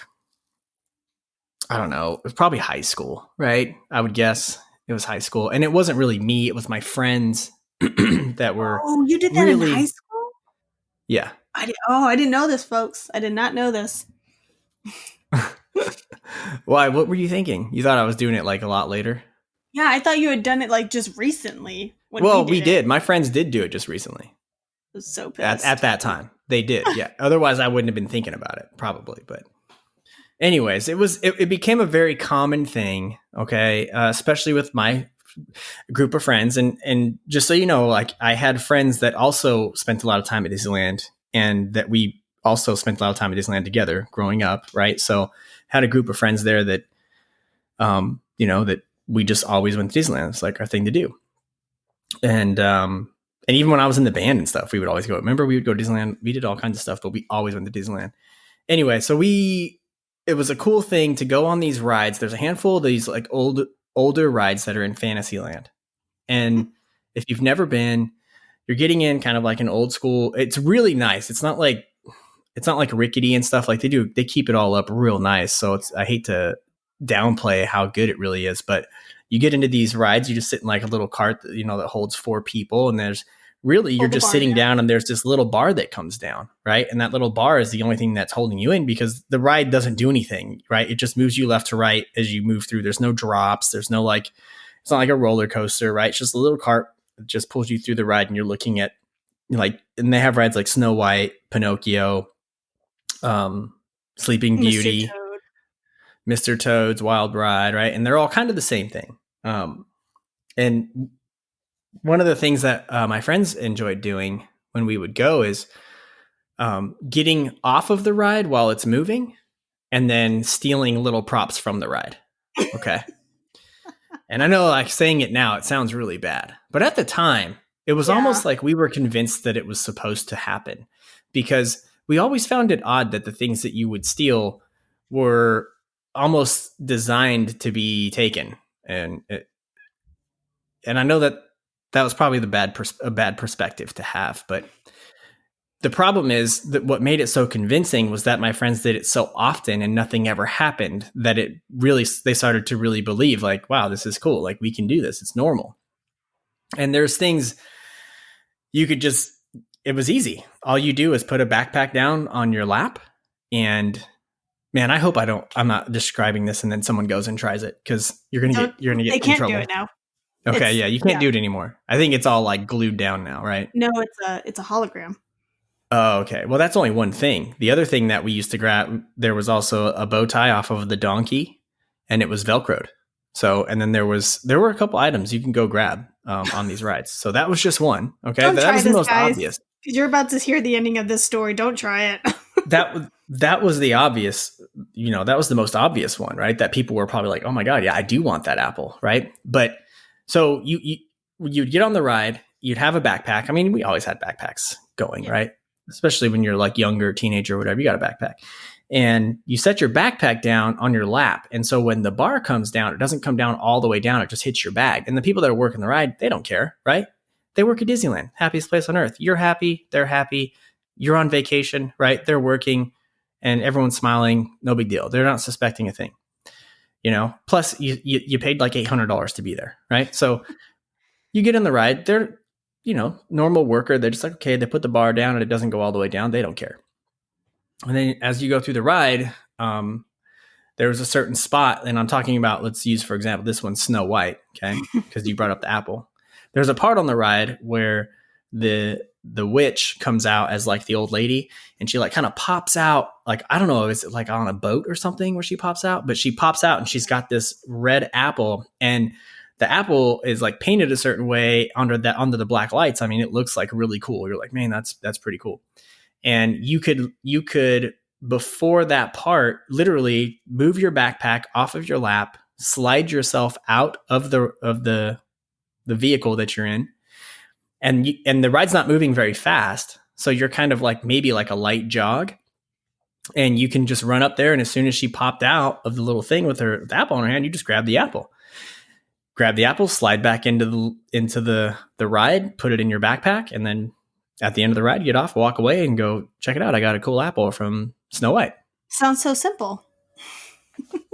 I don't know, it was probably high school, right? I would guess it was high school. And it wasn't really me. It was my friends that were. Oh, you did that in high school? Yeah. I didn't know this, folks. I did not know this. Why? What were you thinking? You thought I was doing it like a lot later? Yeah, I thought you had done it like just recently. We did. My friends did do it just recently. I was so pissed. At that time. They did, yeah. Otherwise, I wouldn't have been thinking about it, probably. But anyways, it became a very common thing, okay, especially with my group of friends. And just so you know, like, I had friends that also spent a lot of time at Disneyland, and that we also spent a lot of time at Disneyland together growing up, right? So had a group of friends there that, that we just always went to Disneyland. It's like our thing to do. And even when I was in the band and stuff, we would always go. Remember, we would go to Disneyland. We did all kinds of stuff, but we always went to Disneyland. Anyway, so it was a cool thing to go on these rides. There's a handful of these like older rides that are in Fantasyland. And if you've never been, you're getting in kind of like an old school. It's really nice. It's not like rickety and stuff. Like, they keep it all up real nice. So I hate to downplay how good it really is, but you get into these rides, you just sit in like a little cart that, that holds 4 people. And you're just sitting down, and there's this little bar that comes down, right? And that little bar is the only thing that's holding you in, because the ride doesn't do anything, right? It just moves you left to right as you move through. There's no drops. There's no it's not like a roller coaster, right? It's just a little cart that just pulls you through the ride, and you're looking at and they have rides like Snow White, Pinocchio, Sleeping Beauty, Mr. Toad's Wild Ride, right? And they're all kind of the same thing. And one of the things that my friends enjoyed doing when we would go is getting off of the ride while it's moving, and then stealing little props from the ride. Okay. And I know, like, saying it now, it sounds really bad, but at the time it was almost like we were convinced that it was supposed to happen, because we always found it odd that the things that you would steal were almost designed to be taken. And I know that was probably a bad perspective to have, but the problem is that what made it so convincing was that my friends did it so often and nothing ever happened, that they started to really believe, like, wow, this is cool. Like, we can do this. It's normal. And there's things it was easy. All you do is put a backpack down on your lap, and man, I hope I'm not describing this and then someone goes and tries it, because you're going to get in trouble. They can't do it now. Okay. You can't do it anymore. I think it's all like glued down now, right? No, it's a hologram. Oh, okay. Well, that's only one thing. The other thing that we used to grab, there was also a bow tie off of the donkey, and it was Velcroed. So, and then there were a couple items you can go grab on these rides. So that was just one. Okay. That was the most obvious. You're about to hear the ending of this story. Don't try it. That was the obvious, that was the most obvious one, right? That people were probably like, oh my God, yeah, I do want that apple. Right. But so you'd get on the ride, you'd have a backpack. I mean, we always had backpacks going, right? Especially when you're like younger, teenager, or whatever, you got a backpack, and you set your backpack down on your lap. And so when the bar comes down, it doesn't come down all the way down. It just hits your bag. And the people that are working the ride, they don't care, right? They work at Disneyland, happiest place on earth. You're happy. They're happy. You're on vacation, right? They're working, and everyone's smiling. No big deal. They're not suspecting a thing, plus you paid like $800 to be there, right? So you get in the ride. normal worker. They're just like, okay, they put the bar down and it doesn't go all the way down. They don't care. And then as you go through the ride, there was a certain spot, and I'm talking about, let's use, for example, this one's Snow White, okay? Because you brought up the apple. There's a part on the ride where the witch comes out as like the old lady, and she like kind of pops out, like, I don't know, is it like on a boat or something where she pops out? But she pops out and she's got this red apple, and the apple is like painted a certain way under the black lights. I mean, it looks like really cool. You're like, man, that's pretty cool. And you could before that part, literally move your backpack off of your lap, slide yourself out of the vehicle that you're in, and the ride's not moving very fast, so you're kind of like maybe like a light jog, and you can just run up there, and as soon as she popped out of the little thing with the apple in her hand, you just grab the apple, slide back into the ride, put it in your backpack, and then at the end of the ride, get off, walk away, and go, check it out. I got a cool apple from Snow White. Sounds so simple.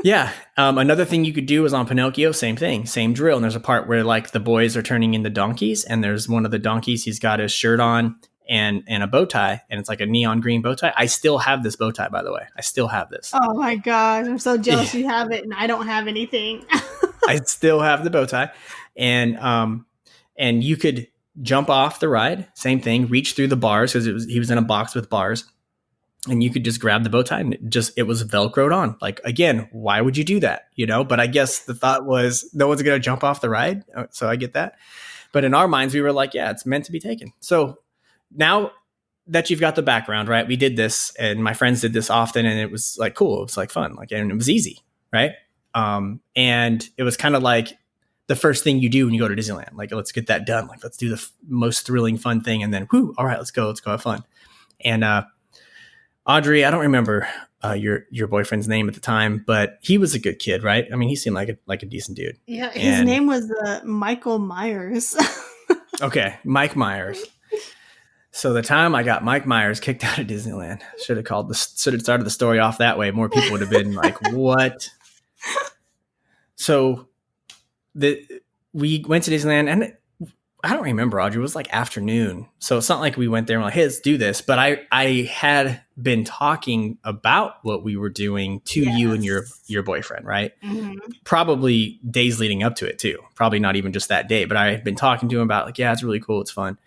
Yeah. Another thing you could do is on Pinocchio, same thing, same drill. And there's a part where like the boys are turning into donkeys, and there's one of the donkeys, he's got his shirt on and a bow tie, and it's like a neon green bow tie. I still have this bow tie, by the way. I still have this. Oh my gosh. I'm so jealous you have it and I don't have anything. I still have the bow tie. And you could jump off the ride, same thing, reach through the bars, because he was in a box with bars, and you could just grab the bow tie, and it was velcroed on. Like, again, why would you do that? But I guess the thought was no one's going to jump off the ride. So I get that. But in our minds, we were like, yeah, it's meant to be taken. So now that you've got the background, right? We did this, and my friends did this often, and it was like cool. It was like fun, like, and it was easy, right? And it was kind of like the first thing you do when you go to Disneyland. Like, let's get that done. Like, let's do the most thrilling, fun thing. And then, all right, let's go have fun. And Audrie, I don't remember your boyfriend's name at the time, but he was a good kid, right? I mean, he seemed like a decent dude. Yeah, his name was Michael Myers. Okay, Mike Myers. So the time I got Mike Myers kicked out of Disneyland, should have started the story off that way. More people would have been like, what? So we went to Disneyland, and I don't remember, Audrie, it was like afternoon. So it's not like we went there and like, hey, let's do this. But I had been talking about what we were doing to you and your boyfriend, right? Mm-hmm. Probably days leading up to it too. Probably not even just that day, but I had been talking to him about like, yeah, it's really cool. It's fun.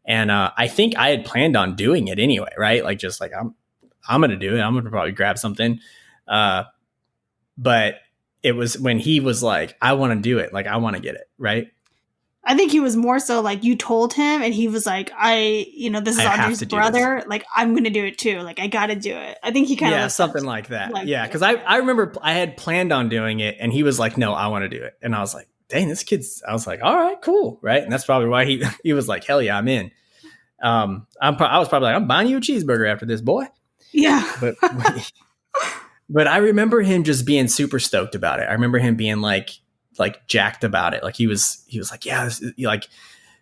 And I think I had planned on doing it anyway, right? Like, just like, I'm going to do it. I'm going to probably grab something. But it was when he was like, I want to do it. Like, I want to get it. Right. I think he was more so like you told him, and he was like, this is Audrey's brother. Like, I'm going to do it too. Like, I got to do it. I think he kind of something like that. Because I remember I had planned on doing it, and he was like, no, I want to do it. And I was like, dang, I was like, all right, cool. Right. And that's probably why he was like, hell yeah, I'm in. I was probably like, I'm buying you a cheeseburger after this, boy. Yeah. But I remember him just being super stoked about it. I remember him being like jacked about it. Like he was like, yeah, this is, like,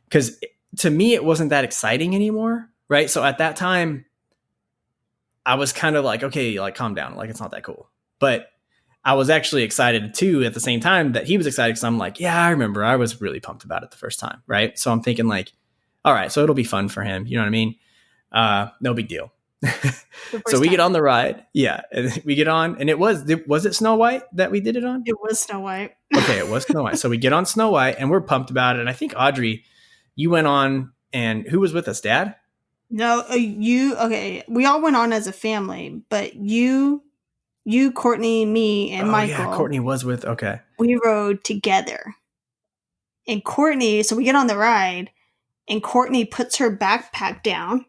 because to me, it wasn't that exciting anymore. Right. So at that time, I was kind of like, okay, like, calm down. Like, it's not that cool. But I was actually excited too at the same time that he was excited, because I'm like, yeah, I remember I was really pumped about it the first time. Right. So I'm thinking like, all right, so it'll be fun for him. You know what I mean? No big deal. So we get on the ride. Yeah. And we get on, and was it Snow White that we did it on? It was Snow White. Okay. It was Snow White. So we get on Snow White, and we're pumped about it. And I think Audrie, you went on, and who was with us? Dad? No, okay. We all went on as a family, but you, Courtney, me, and Michael. Yeah, Courtney was with, okay. We rode together. And Courtney, so we get on the ride, and Courtney puts her backpack down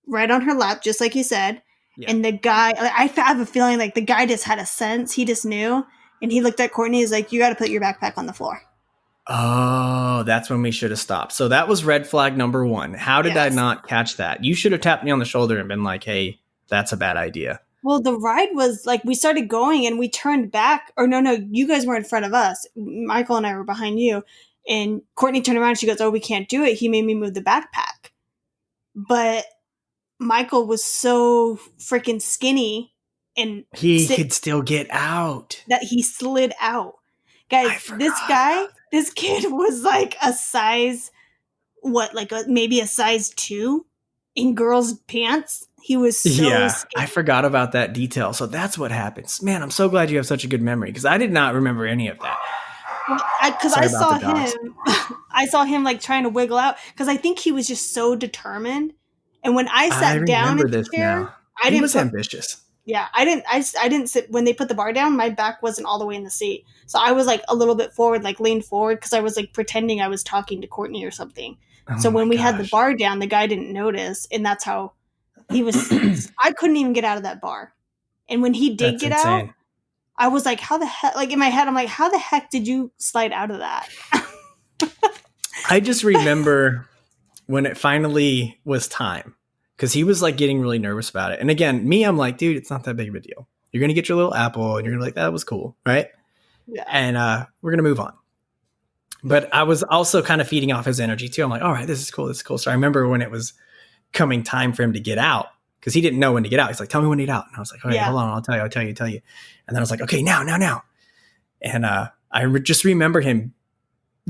right on her lap, just like you said. Yeah. And the guy, I have a feeling like the guy just had a sense. He just knew. And he looked at Courtney. He's like, you got to put your backpack on the floor. Oh, that's when we should have stopped. So that was red flag number one. How did I not catch that? You should have tapped me on the shoulder and been like, hey, that's a bad idea. Well, the ride was like, we started going and we turned back. Or no, you guys were in front of us. Michael and I were behind you. And Courtney turned around and she goes, oh, we can't do it. He made me move the backpack. But Michael was so freaking skinny, and he could still get out. That he slid out. Guys, this kid was like a size maybe a size 2 in girls' pants. He was so Yeah, skinny. I forgot about that detail. So that's what happens. Man, I'm so glad you have such a good memory because I did not remember any of that. Because Sorry I about saw the dogs. him, I saw him like trying to wiggle out because I think he was just so determined. And when I I sat down remember in the this chair, now. I He didn't was put. ambitious. Yeah, I didn't sit when they put the bar down. My back wasn't all the way in the seat, so I was like a little bit forward, like leaned forward, because I was like pretending I was talking to Courtney or something. Oh So my when we had the gosh. bar down, the guy didn't notice, and that's how he was. I couldn't even get out of that bar, and when he did That's get out, insane. I was like, "How the heck?" Like in my head, I'm like, "How the heck did you slide out of that?" I just remember when it finally was time because he was like getting really nervous about it. And again, me, I'm like, dude, it's not that big of a deal. You're going to get your little apple and you're gonna be like, that was cool. Right. Yeah, And we're going to move on. But I was also kind of feeding off his energy too. I'm like, all right, this is cool. This is cool. So I remember when it was coming time for him to get out because he didn't know when to get out. He's like, tell me when to get out. And I was like, all right, Yeah. hold on. I'll tell you. And then I was like, okay, now. And just remember him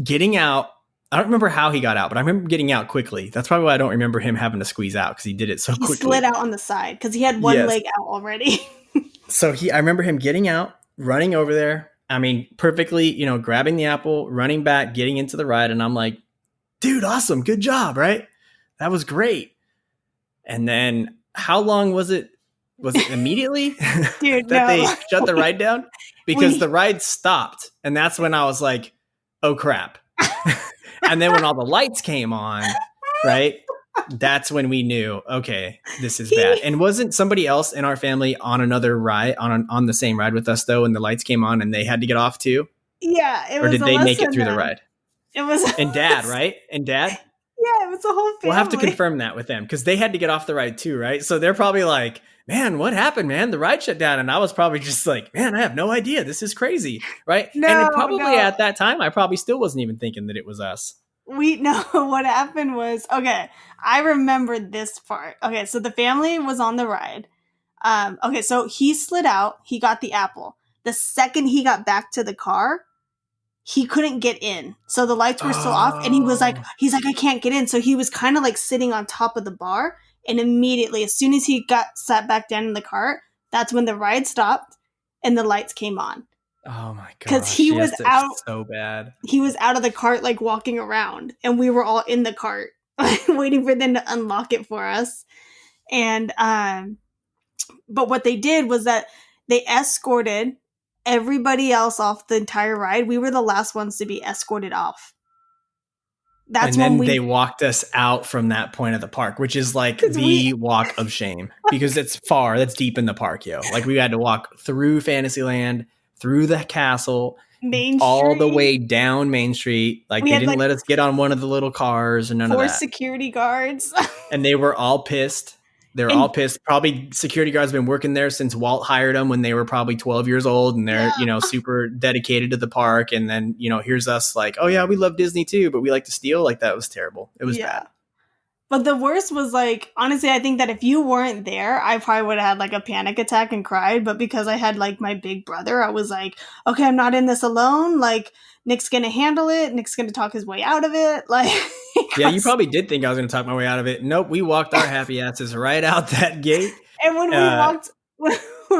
getting out. I don't remember how he got out, but I remember getting out quickly. That's probably why I don't remember him having to squeeze out because he did it so he quickly. slid out on the side because he had one Yes. leg out already. So I remember him getting out, running over there. I mean, perfectly, grabbing the apple, running back, getting into the ride. And I'm like, dude, awesome. Good job. Right. That was great. And then how long was it? Was it immediately Dude, that no. they shut the ride down? Because the ride stopped. And that's when I was like, oh, crap. And then when all the lights came on, right, that's when we knew, okay, this is bad. And wasn't somebody else in our family on another ride, on the same ride with us, though, and the lights came on and they had to get off too? Yeah, or did they make it through the ride? It was. And Dad, right? And Dad? Yeah, it was the whole family. We'll have to confirm that with them because they had to get off the ride too, right? So they're probably like, man, what happened, man? The ride shut down. And I was probably just like, man, I have no idea. This is crazy, right? At that time, I probably still wasn't even thinking that it was us. We know what happened was, okay, I remember this part. Okay, so the family was on the ride. Okay, so he slid out. He got the apple. The second he got back to the car, he couldn't get in. So the lights were still off, and he's like, I can't get in. So he was kind of like sitting on top of the bar, and immediately, as soon as he sat back down in the cart, that's when the ride stopped and the lights came on. Oh my god! Because he was out so bad. He was out of the cart, like walking around, and we were all in the cart, waiting for them to unlock it for us. And but what they did was that they escorted everybody else off the entire ride. We were the last ones to be escorted off. That's and then they walked us out from that point of the park, which is like the walk of shame because it's far. That's deep in the park, yo. Like we had to walk through Fantasyland, through the castle, all the way down Main Street. Like they didn't let us get on one of the little cars and none of that. 4 security guards. And they were all pissed. They were all pissed. Probably security guards have been working there since Walt hired them when they were probably 12 years old, and they're, super dedicated to the park. And then, here's us like, oh yeah, we love Disney too, but we like to steal. Like that was terrible. It was bad. But the worst was like, honestly, I think that if you weren't there, I probably would have had like a panic attack and cried. But because I had like my big brother, I was like, okay, I'm not in this alone. Like Nick's going to handle it. Nick's going to talk his way out of it. Like, yeah, you probably did think I was going to talk my way out of it. Nope. We walked our happy asses right out that gate. And when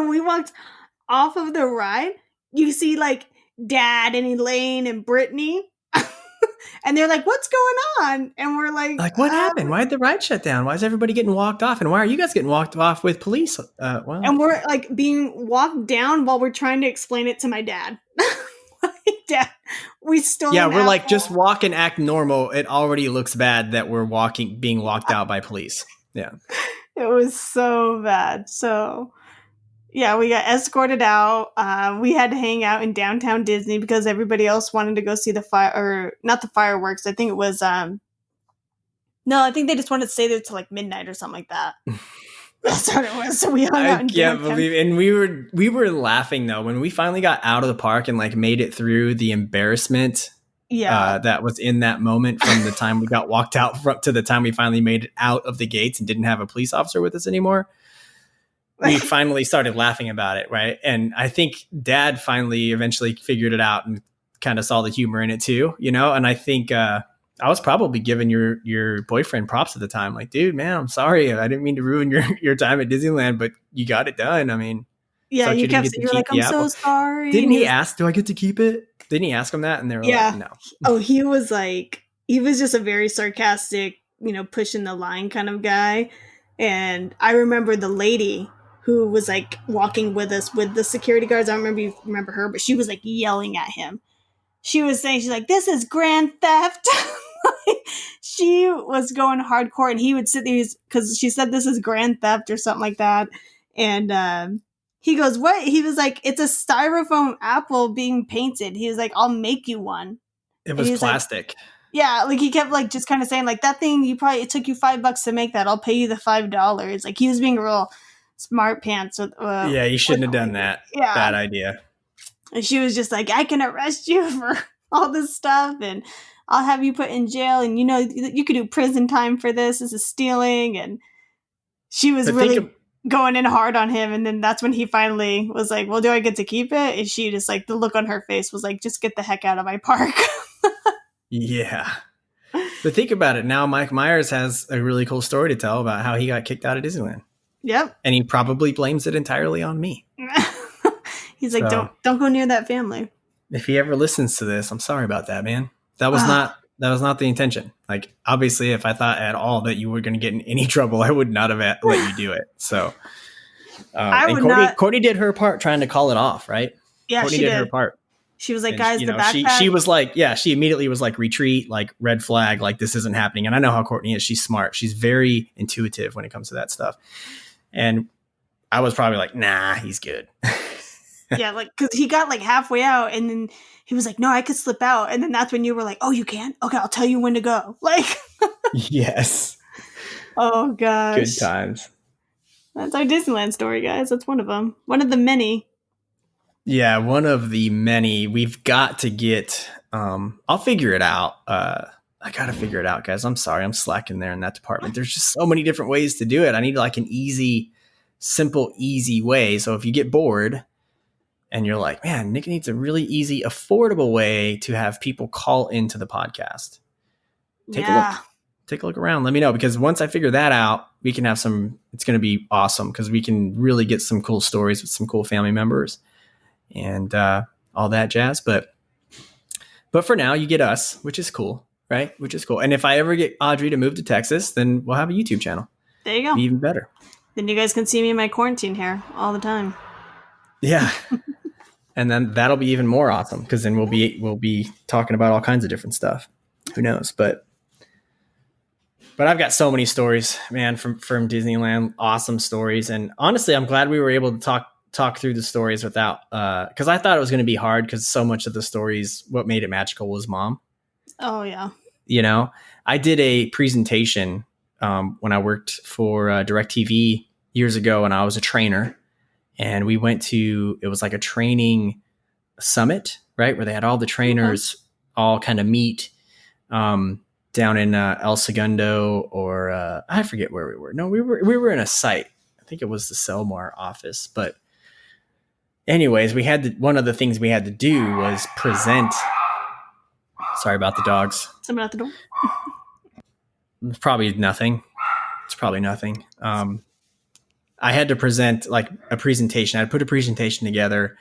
we walked off of the ride, you see like Dad and Elaine and Brittany. And they're like, what's going on? And we're like, what happened? Why did the ride shut down? Why is everybody getting walked off? And why are you guys getting walked off with police? And we're like being walked down while we're trying to explain it to my dad. Dad, we stole. Yeah, we're like, just walk and act normal. It already looks bad that we're being walked out by police. Yeah. It was so bad. So yeah, we got escorted out. We had to hang out in downtown Disney because everybody else wanted to go see not the fireworks. I think it was, no, I think they just wanted to stay there till like midnight or something like that. That's what it was. So we hung out in can't believe it. And we were laughing though, when we finally got out of the park and like made it through the embarrassment that was in that moment from the time we got walked out to the time we finally made it out of the gates and didn't have a police officer with us anymore. We finally started laughing about it, right? And I think Dad finally eventually figured it out and kind of saw the humor in it too, And I think I was probably giving your boyfriend props at the time. Like, dude, man, I'm sorry. I didn't mean to ruin your time at Disneyland, but you got it done. I mean, Yeah, sucks you you didn't kept get to you're keep like, the I'm so apple. sorry. Didn't And he ask, do I get to keep it? Didn't he ask him that? And they were like, no. Oh, he was just a very sarcastic, pushing the line kind of guy. And I remember the lady who was like walking with us with the security guards. I don't remember if you remember her, but she was like yelling at him. She was saying, she's like, this is grand theft. She was going hardcore, and he would sit there because she said this is grand theft or something like that. And he goes, what? He was like, it's a styrofoam apple being painted. He was like, I'll make you one. It was plastic. Like, yeah, like he kept like just kind of saying like, that thing, it took you $5 to make that. I'll pay you the $5. Like he was being a real smart pants. With, yeah, you shouldn't have done that. Yeah. Bad idea. And she was just like, I can arrest you for all this stuff, and I'll have you put in jail, and you could do prison time for this. This is stealing. And she was really going in hard on him. And then that's when he finally was like, well, do I get to keep it? And she just like, the look on her face was like, just get the heck out of my park. Yeah. But think about it now. Mike Myers has a really cool story to tell about how he got kicked out of Disneyland. Yep. And he probably blames it entirely on me. He's like, don't go near that family. If he ever listens to this, I'm sorry about that, man. That was not the intention. Like, obviously, if I thought at all that you were going to get in any trouble, I would not have let you do it. So, Courtney did her part trying to call it off, right? Yeah, Courtney did her part. She was like, guys, the backpack. She was like, yeah, she immediately was like, retreat, like red flag, like this isn't happening. And I know how Courtney is. She's smart. She's very intuitive when it comes to that stuff. And I was probably like, nah, he's good. Yeah, like, because he got like halfway out, and then he was like, no, I could slip out. And then that's when you were like, oh, you can? Okay, I'll tell you when to go. Like, yes. Oh, gosh. Good times. That's our Disneyland story, guys. That's one of them. One of the many. Yeah, one of the many. We've got to get, I'll figure it out. I got to figure it out, guys. I'm sorry. I'm slacking there in that department. There's just so many different ways to do it. I need like an simple, easy way. So if you get bored, and you're like, man, Nick needs a really easy, affordable way to have people call into the podcast. Take a look around. Let me know, because once I figure that out, we can have it's going to be awesome, because we can really get some cool stories with some cool family members and all that jazz. But for now, you get us, which is cool, right? Which is cool. And if I ever get Audrie to move to Texas, then we'll have a YouTube channel. There you go. Be even better. Then you guys can see me in my quarantine hair all the time. Yeah. And then that'll be even more awesome, because then we'll be talking about all kinds of different stuff. Who knows? But I've got so many stories, man, from Disneyland. Awesome stories. And honestly, I'm glad we were able to talk through the stories without, because I thought it was going to be hard, because so much of the stories, what made it magical was Mom. Oh, yeah. I did a presentation when I worked for DirecTV years ago, and I was a trainer. And we went to, it was like a training summit, right? Where they had all the trainers all kind of meet down in El Segundo, or I forget where we were. No, we were in a site. I think it was the Selmar office. But anyways, one of the things we had to do was present. Sorry about the dogs. Someone at the door? It's probably nothing. I had to present like a presentation. I'd put a presentation together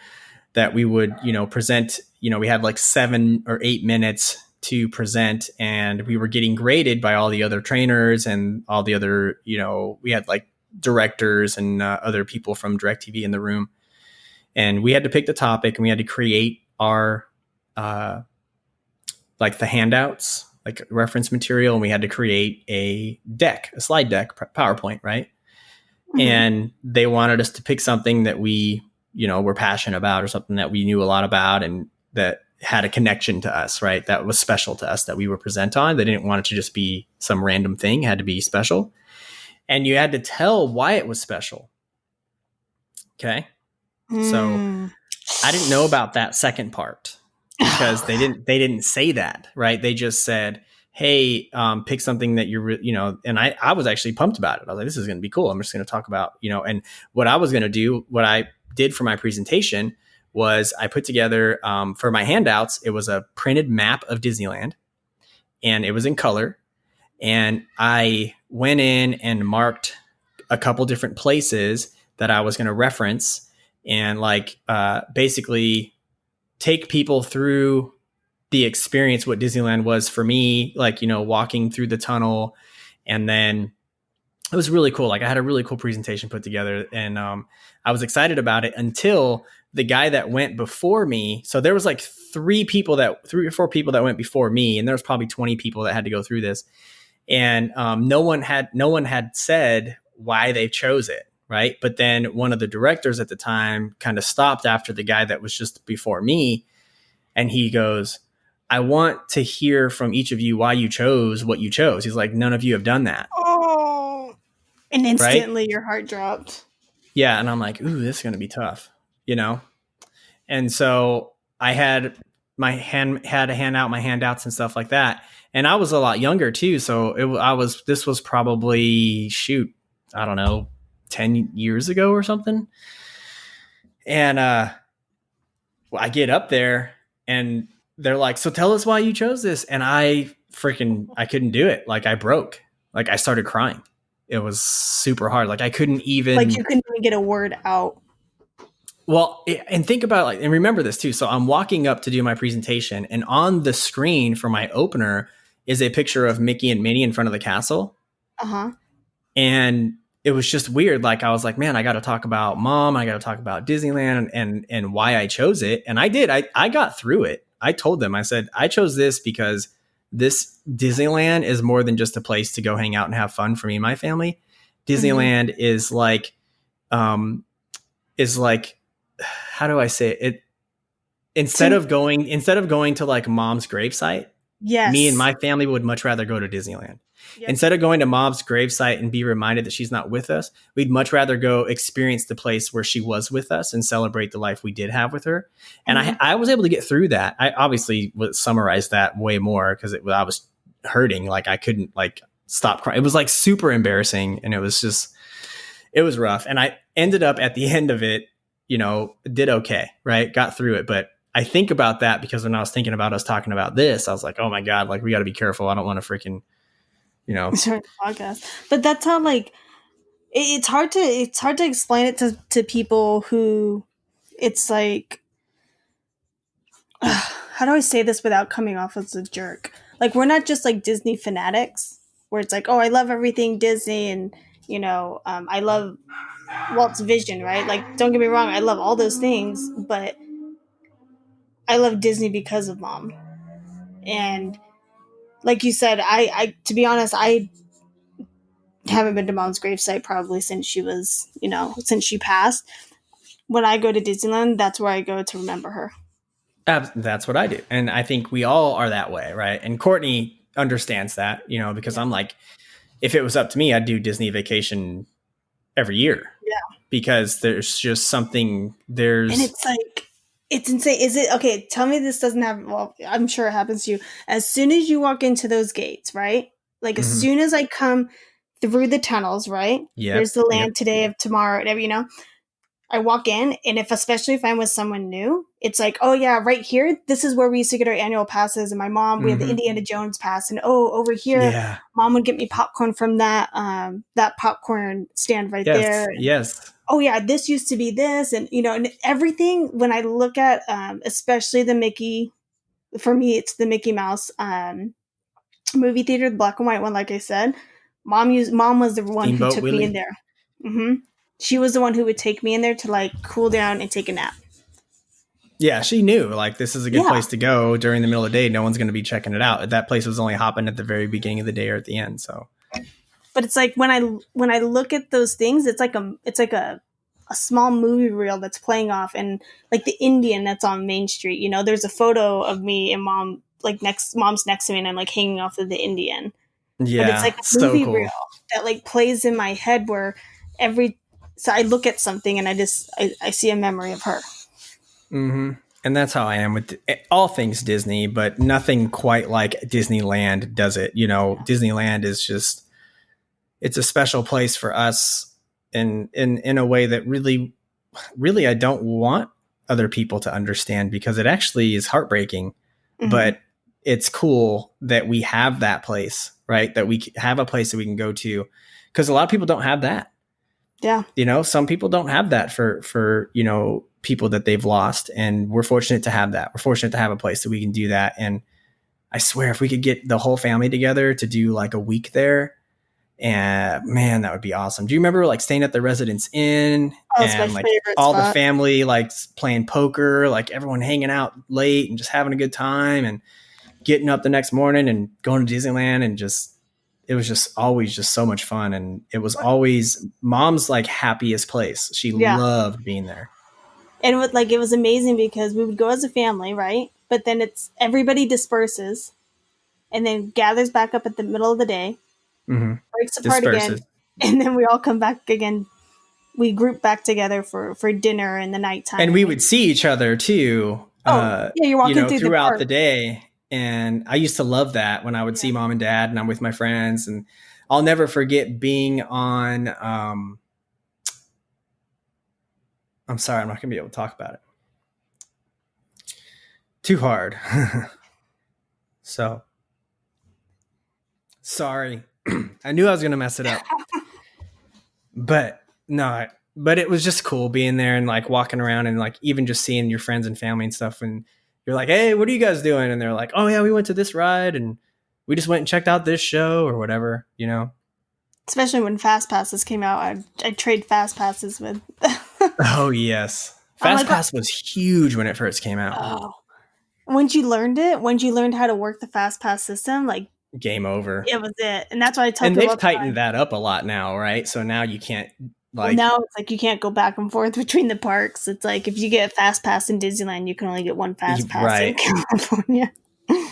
that we would, present, we had like 7 or 8 minutes to present, and we were getting graded by all the other trainers and all the other, we had like directors and other people from DirecTV in the room. And we had to pick the topic, and we had to create our, like the handouts, like reference material. And we had to create a slide deck, PowerPoint, right? Mm-hmm. And they wanted us to pick something that we, were passionate about, or something that we knew a lot about, and that had a connection to us, right? That was special to us, that we would present on. They didn't want it to just be some random thing. It had to be special. And you had to tell why it was special. Okay. So I didn't know about that second part, because they didn't say that, right? They just said, hey, pick something that you're, and I was actually pumped about it. I was like, this is going to be cool. I'm just going to talk about, and what I was going to do, what I did for my presentation was I put together, for my handouts, it was a printed map of Disneyland. and it was in color. And I went in and marked a couple different places that I was going to reference and like basically take people through the experience, what Disneyland was for me, like, you know, walking through the tunnel. And then it was really cool. Like I had a really cool presentation put together, and I was excited about it until the guy that went before me. So there was like three or four people that went before me, and there was probably 20 people that had to go through this. And no one had said why they chose it. Right. But then one of the directors at the time kind of stopped after the guy that was just before me. And he goes, I want to hear from each of you why you chose what you chose. He's like, none of you have done that. Oh, and instantly right? Your heart dropped. Yeah. And I'm like, ooh, this is going to be tough, you know? And so I had to hand out my handouts and stuff like that. And I was a lot younger too. So this was probably, I don't know, 10 years ago or something. And I get up there and they're like, so tell us why you chose this. And I couldn't do it. Like I broke, like I started crying. It was super hard. Like I couldn't even, like you couldn't even get a word out. Well, and think about and remember this too. So I'm walking up to do my presentation, and on the screen for my opener is a picture of Mickey and Minnie in front of the castle. Uh-huh. And it was just weird. Like I was like, man, I got to talk about Mom. I got to talk about Disneyland and why I chose it. And I did. I got through it. I told them, I said, I chose this because this Disneyland is more than just a place to go hang out and have fun for me and my family. Disneyland is like, how do I say it? Instead of going to like Mom's gravesite, yes, me and my family would much rather go to Disneyland. Yep. Instead of going to Mom's gravesite and be reminded that she's not with us, we'd much rather go experience the place where she was with us and celebrate the life we did have with her. And I was able to get through that. I obviously would summarize that way more because I was hurting. Like I couldn't like stop crying. It was like super embarrassing, and it was rough. And I ended up at the end of it, you know, did okay, right? Got through it. But I think about that because when I was thinking about us talking about this, I was like, oh my God, like we got to be careful. I don't want to freaking, you know. Podcast. But that's how like it's hard to explain it to people who it's like how do I say this without coming off as a jerk? Like we're not just like Disney fanatics where it's like, oh, I love everything Disney and you know, I love Walt's vision, right? Like, don't get me wrong, I love all those things, but I love Disney because of Mom. And like you said, I to be honest, I haven't been to Mom's gravesite probably since she was, you know, since she passed. When I go to Disneyland, that's where I go to remember her. That's what I do. And I think we all are that way, right? And Courtney understands that, you know, because I'm like, if it was up to me, I'd do Disney Vacation every year. Yeah. Because there's just something And it's like, it's insane. Is it okay? Tell me this doesn't happen. Well, I'm sure it happens to you. As soon as you walk into those gates, right? Like as soon as I come through the tunnels, right? Yeah. There's the land today of tomorrow, whatever, you know. I walk in, and especially if I'm with someone new, it's like, oh yeah, right here, this is where we used to get our annual passes. And my mom, we had the Indiana Jones pass, and over here, Mom would get me popcorn from that popcorn stand right there. And, yes. oh yeah, this used to be this, and you know, and everything. When I look at, especially the Mickey, for me, it's the Mickey Mouse movie theater, the black and white one. Like I said, Mom was the one who took me in there. Mm-hmm. She was the one who would take me in there to like cool down and take a nap. Yeah, she knew like this is a good place to go during the middle of the day. No one's going to be checking it out. That place was only hopping at the very beginning of the day or at the end. So, but it's like when I look at those things, it's like a small movie reel that's playing off, and like the Indian that's on Main Street. You know, there's a photo of me and Mom, like Mom's next to me, and I'm like hanging off of the Indian. Yeah, but it's like a movie reel that like plays in my head where so I look at something and I see a memory of her. Mm-hmm. And that's how I am with all things Disney, but nothing quite like Disneyland does it. You know, Disneyland is just, it's a special place for us in a way that really, really I don't want other people to understand because it actually is heartbreaking. But it's cool that we have that place, right? That we have a place that we can go to, because a lot of people don't have that. Yeah. You know, some people don't have that for, you know, people that they've lost. And we're fortunate to have that. We're fortunate to have a place that we can do that. And I swear, if we could get the whole family together to do like a week there, and man, that would be awesome. Do you remember like staying at the Residence Inn and like all the family like playing poker, like everyone hanging out late and just having a good time and getting up the next morning and going to Disneyland, and just, it was just always just so much fun. And it was always Mom's like happiest place. She loved being there. And it was amazing because we would go as a family, right? But then everybody disperses and then gathers back up at the middle of the day, breaks apart again, and then we all come back again. We group back together for dinner in the nighttime. And we would see each other too. You're walking throughout the day. And I used to love that when I would see Mom and Dad and I'm with my friends. And I'll never forget being on, I'm sorry, I'm not going to be able to talk about it. Too hard. So, sorry. I knew I was going to mess it up. But it was just cool being there and like walking around and like even just seeing your friends and family and stuff. And you're like, hey, what are you guys doing? And they're like, oh yeah, we went to this ride and we just went and checked out this show or whatever, you know? Especially when Fast Passes came out, I trade Fast Passes with. Oh yes. Fast Pass was huge when it first came out. Oh. Once you learned how to work the Fast Pass system, like game over. It was it. And that's why I tell people. And they've tightened that up a lot now, right? So now you can't now it's like you can't go back and forth between the parks. It's like if you get a Fast Pass in Disneyland, you can only get one Fast Pass in California.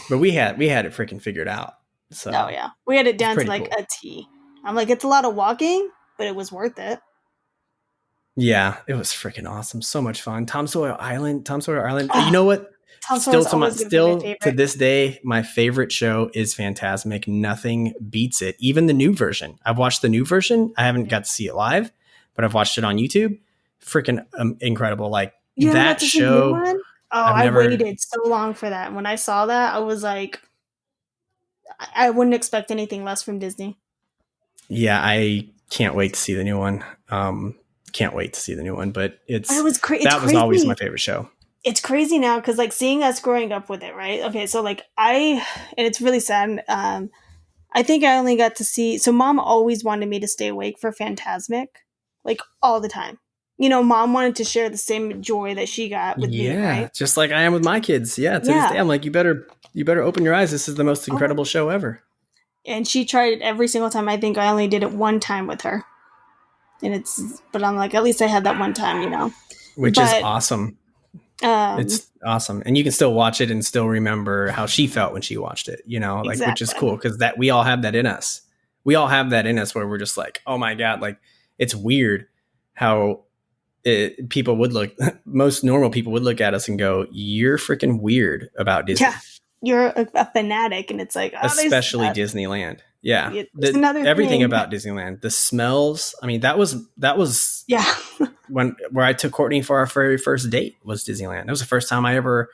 But we had it freaking figured out. So oh yeah, we had it down to like a T. I'm like, it's a lot of walking, but it was worth it. Yeah, it was freaking awesome. So much fun. Tom Sawyer Island. You know what? Still to this day, my favorite show is Fantasmic. Nothing beats it. Even the new version. I've watched the new version. I haven't got to see it live, but I've watched it on YouTube. Freaking incredible. Like that show. I waited so long for that. When I saw that, I was like, I wouldn't expect anything less from Disney. Yeah, I can't wait to see the new one. But that was always my favorite show. It's crazy now because like seeing us growing up with it, right? Okay, so like and it's really sad. I think I only got to see. So Mom always wanted me to stay awake for Fantasmic, like all the time. You know, Mom wanted to share the same joy that she got with me, right? Just like I am with my kids. Yeah, to this day, I'm like, you better open your eyes. This is the most incredible show ever. And she tried it every single time. I think I only did it one time with her, but I'm like, at least I had that one time, you know, which is awesome. It's awesome, and you can still watch it and still remember how she felt when she watched it, you know, like exactly. Which is cool because that we all have that in us. We all have that in us where we're just like, oh my god, like it's weird how people would look. Most normal people would look at us and go, "You're freaking weird about Disney." Yeah, you're a fanatic, and it's like, especially Disneyland. Yeah, everything about Disneyland, the smells. I mean, that was yeah. where I took Courtney for our very first date was Disneyland. It was the first time I ever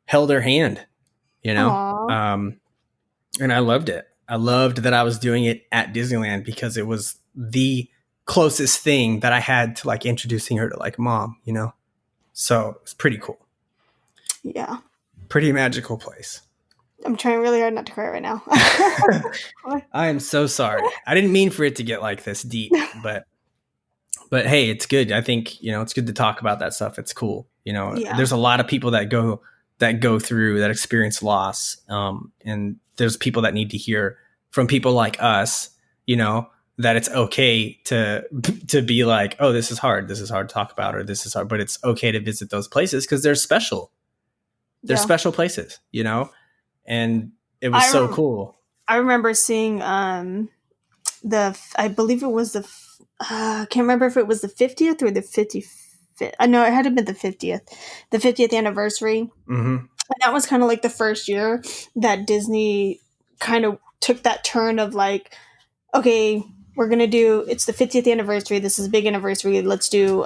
held her hand, you know. And I loved it. I loved that I was doing it at Disneyland because it was the closest thing that I had to like introducing her to like Mom, you know. So it's pretty cool. Yeah, pretty magical place. I'm trying really hard not to cry right now. I am so sorry. I didn't mean for it to get like this deep, but hey, it's good. I think, you know, it's good to talk about that stuff. It's cool. You know, There's a lot of people that go through that experience loss. And there's people that need to hear from people like us, you know, that it's okay to be like, oh, this is hard to talk about, or this is hard, but it's okay to visit those places because they're special. They're special places, you know? And it was so cool. I remember seeing I believe it was I can't remember if it was the 50th or the 55th. I know it had to been the 50th anniversary. Mm-hmm. And that was kind of like the first year that Disney kind of took that turn of like, okay, it's the 50th anniversary. This is a big anniversary. Let's do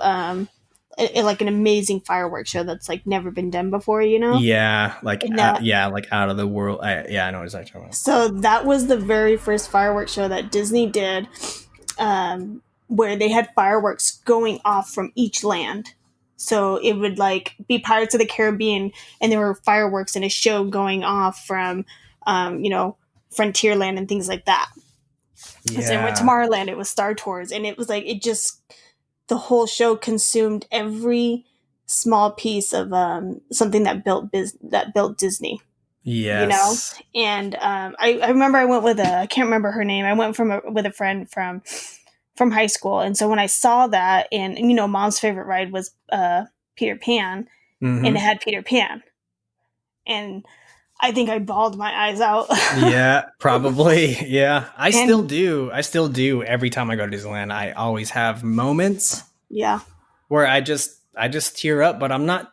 like an amazing fireworks show that's like never been done before, you know? Yeah, like And that- like out of the world. I know what you're talking about. So that was the very first fireworks show that Disney did, where they had fireworks going off from each land. So it would like be Pirates of the Caribbean, and there were fireworks in a show going off from, Frontierland and things like that. Yeah. So with Tomorrowland, it was Star Tours, and it was like the whole show consumed every small piece of something that built Disney. Yes. And I remember I went with I can't remember her name. I went with a friend from high school, and so when I saw that, and Mom's favorite ride was Peter Pan, and it had Peter Pan, and I think I bawled my eyes out. Yeah, probably. Yeah. I still do every time I go to Disneyland. I always have moments where I just tear up, but I'm not,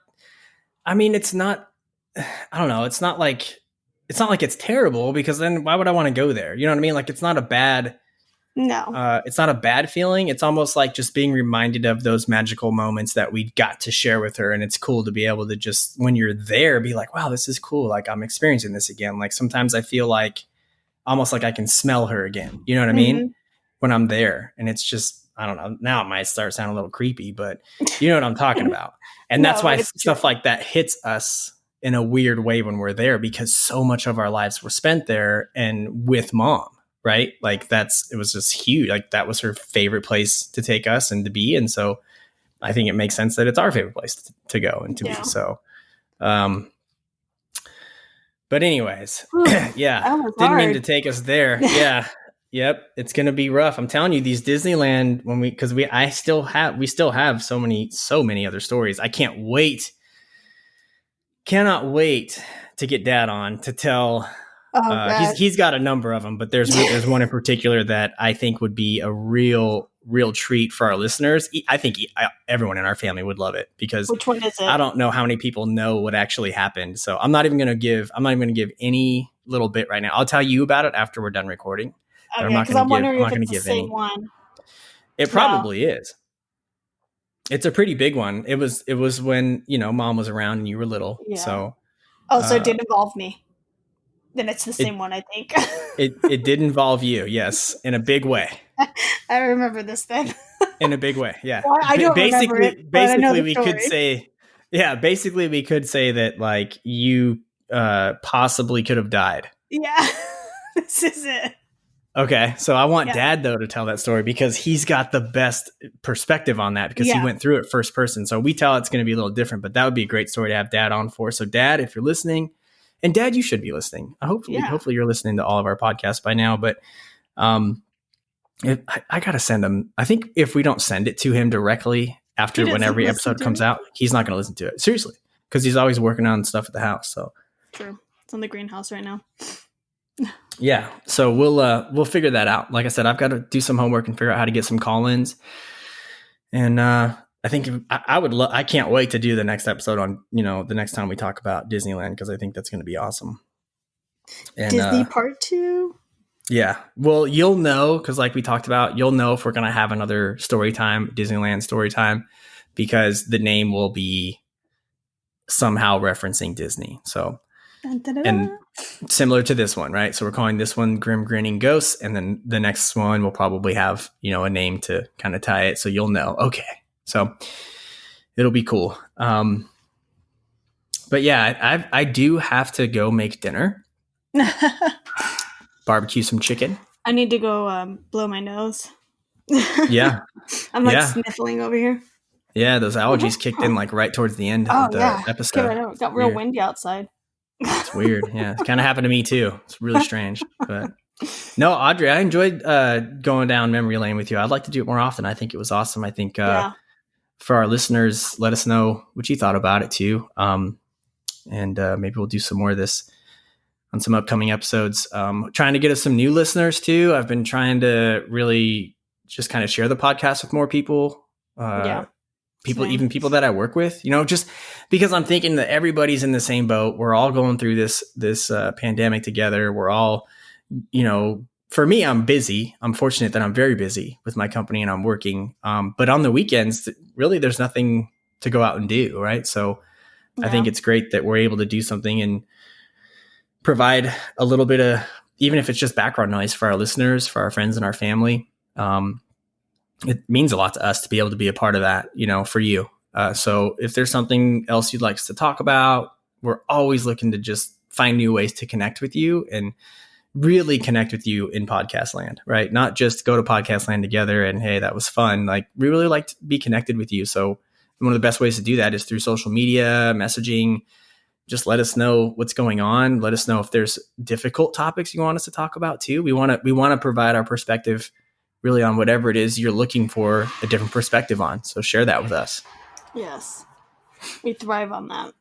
I mean, it's not, I don't know. It's not like it's terrible, because then why would I want to go there? You know what I mean? Like, it's not a bad feeling. It's almost like just being reminded of those magical moments that we got to share with her. And it's cool to be able to just, when you're there, be like, wow, this is cool. Like, I'm experiencing this again. Like, sometimes I feel like almost like I can smell her again. You know what I mean? When I'm there. And it's just, I don't know. Now it might start sounding a little creepy, but you know what I'm talking about. And that's why stuff like that hits us in a weird way when we're there, because so much of our lives were spent there and with Mom. Right? Like, it was just huge. Like, that was her favorite place to take us and to be. And so I think it makes sense that it's our favorite place to go and to be. So, but anyways, didn't mean to take us there. Yeah. Yep. It's going to be rough. I'm telling you, these Disneyland, we still have so many other stories. I cannot wait to get Dad on to tell. He's got a number of them, but there's one in particular that I think would be a real treat for our listeners. I think everyone in our family would love it, because which one is it? I don't know how many people know what actually happened. So I'm not even going to give any little bit right now. I'll tell you about it after we're done recording. But I'm not going to give any. One. It probably is. It's a pretty big one. It was when, Mom was around and you were little. Yeah. So. Oh, so it did involve me. Then it's the same one, I think. it did involve you, yes, in a big way. I remember this then. In a big way, yeah. Well, I don't remember it, basically, we could say, basically we could say that, like, you possibly could have died. Yeah, this is it. Okay, so I want Dad, though, to tell that story, because he's got the best perspective on that, because he went through it first person. So we tell it's going to be a little different, but that would be a great story to have Dad on for. So Dad, if you're listening. And Dad, you should be listening. Hopefully you're listening to all of our podcasts by now. But I got to send him. I think if we don't send it to him directly after when every episode comes out, he's not going to listen to it. Seriously. Because he's always working on stuff at the house. So true. It's on the greenhouse right now. Yeah. So we'll figure that out. Like I said, I've got to do some homework and figure out how to get some call-ins. And I think I can't wait to do the next episode on, the next time we talk about Disneyland, because I think that's going to be awesome. And, Disney Part 2? Yeah. Well, you'll know, because like we talked about, you'll know if we're going to have another Disneyland story time, because the name will be somehow referencing Disney. So, and similar to this one, right? So we're calling this one Grim Grinning Ghosts. And then the next one will probably have, a name to kind of tie it. So you'll know, okay. So it'll be cool. But yeah, I do have to go make dinner. Barbecue some chicken. I need to go blow my nose. Yeah. I'm sniffling over here. Yeah, those allergies kicked in like right towards the end of the episode. It got real windy outside. It's weird. Yeah, it kind of happened to me too. It's really strange. But no, Audrie, I enjoyed going down memory lane with you. I'd like to do it more often. I think it was awesome. I think for our listeners, let us know what you thought about it too. And maybe we'll do some more of this on some upcoming episodes. Trying to get us some new listeners too. I've been trying to really just kind of share the podcast with more people. Even people that I work with, just because I'm thinking that everybody's in the same boat. We're all going through this pandemic together. We're all, for me, I'm busy. I'm fortunate that I'm very busy with my company and I'm working. But on the weekends, really, there's nothing to go out and do, right? So I think it's great that we're able to do something and provide a little bit of, even if it's just background noise for our listeners, for our friends and our family. It means a lot to us to be able to be a part of that, for you. So if there's something else you'd like us to talk about, we're always looking to just find new ways to connect with you and really connect with you in podcast land, right? Not just go to podcast land together and, hey, that was fun. Like, we really like to be connected with you. So one of the best ways to do that is through social media, messaging. Just let us know what's going on. Let us know if there's difficult topics you want us to talk about too. We want to provide our perspective really on whatever it is you're looking for a different perspective on. So share that with us. Yes. We thrive on that.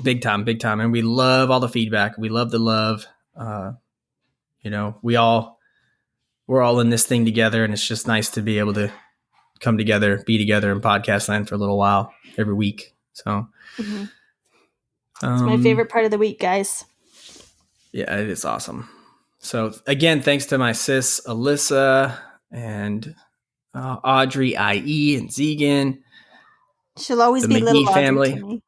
Big time. And we love all the feedback. We love the love. We're all in this thing together, and it's just nice to be able to come together, be together in podcast land for a little while every week. So it's my favorite part of the week, guys. Yeah, it is awesome. So again, thanks to my sis, Alyssa, and Audrie, IE, and Zegan. She'll always be McGee little family. Audrie to me.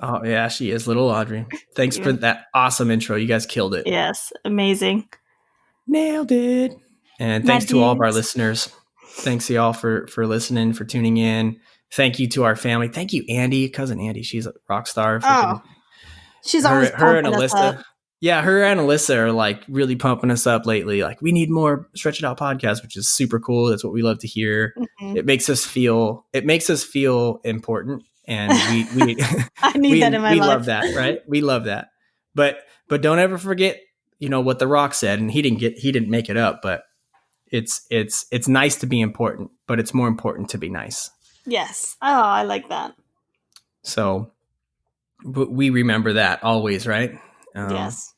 Oh yeah, she is little Audrie. Thanks for that awesome intro. You guys killed it. Yes, amazing. Nailed it. And thanks to all of our listeners. Thanks to y'all for listening, for tuning in. Thank you to our family. Thank you, Andy, cousin Andy. She's a rock star. She's always her and pumping us Alyssa. up. Yeah, her and Alyssa are like really pumping us up lately. Like, we need more Stretch It Out podcasts, which is super cool. That's what we love to hear. Mm-hmm. It makes us feel important. And we I need that in my life. We love that, right? We love that. But don't ever forget, what The Rock said, and he didn't make it up, but it's nice to be important, but it's more important to be nice. Yes. Oh, I like that. So, but we remember that always, right? Yes.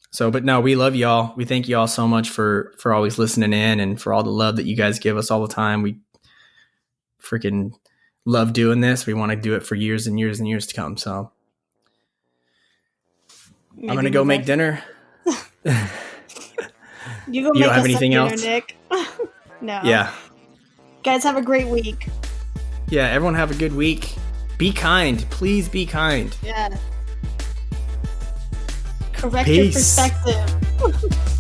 So, but no, we love y'all. We thank y'all so much for always listening in and for all the love that you guys give us all the time. We freaking love doing this. We want to do it for years and years and years to come. So I'm going to go make dinner. You go You make don't have us anything some dinner, else? Nick. No. Yeah. Guys, have a great week. Yeah. Everyone have a good week. Be kind. Please be kind. Yeah. Correct Peace. your perspective.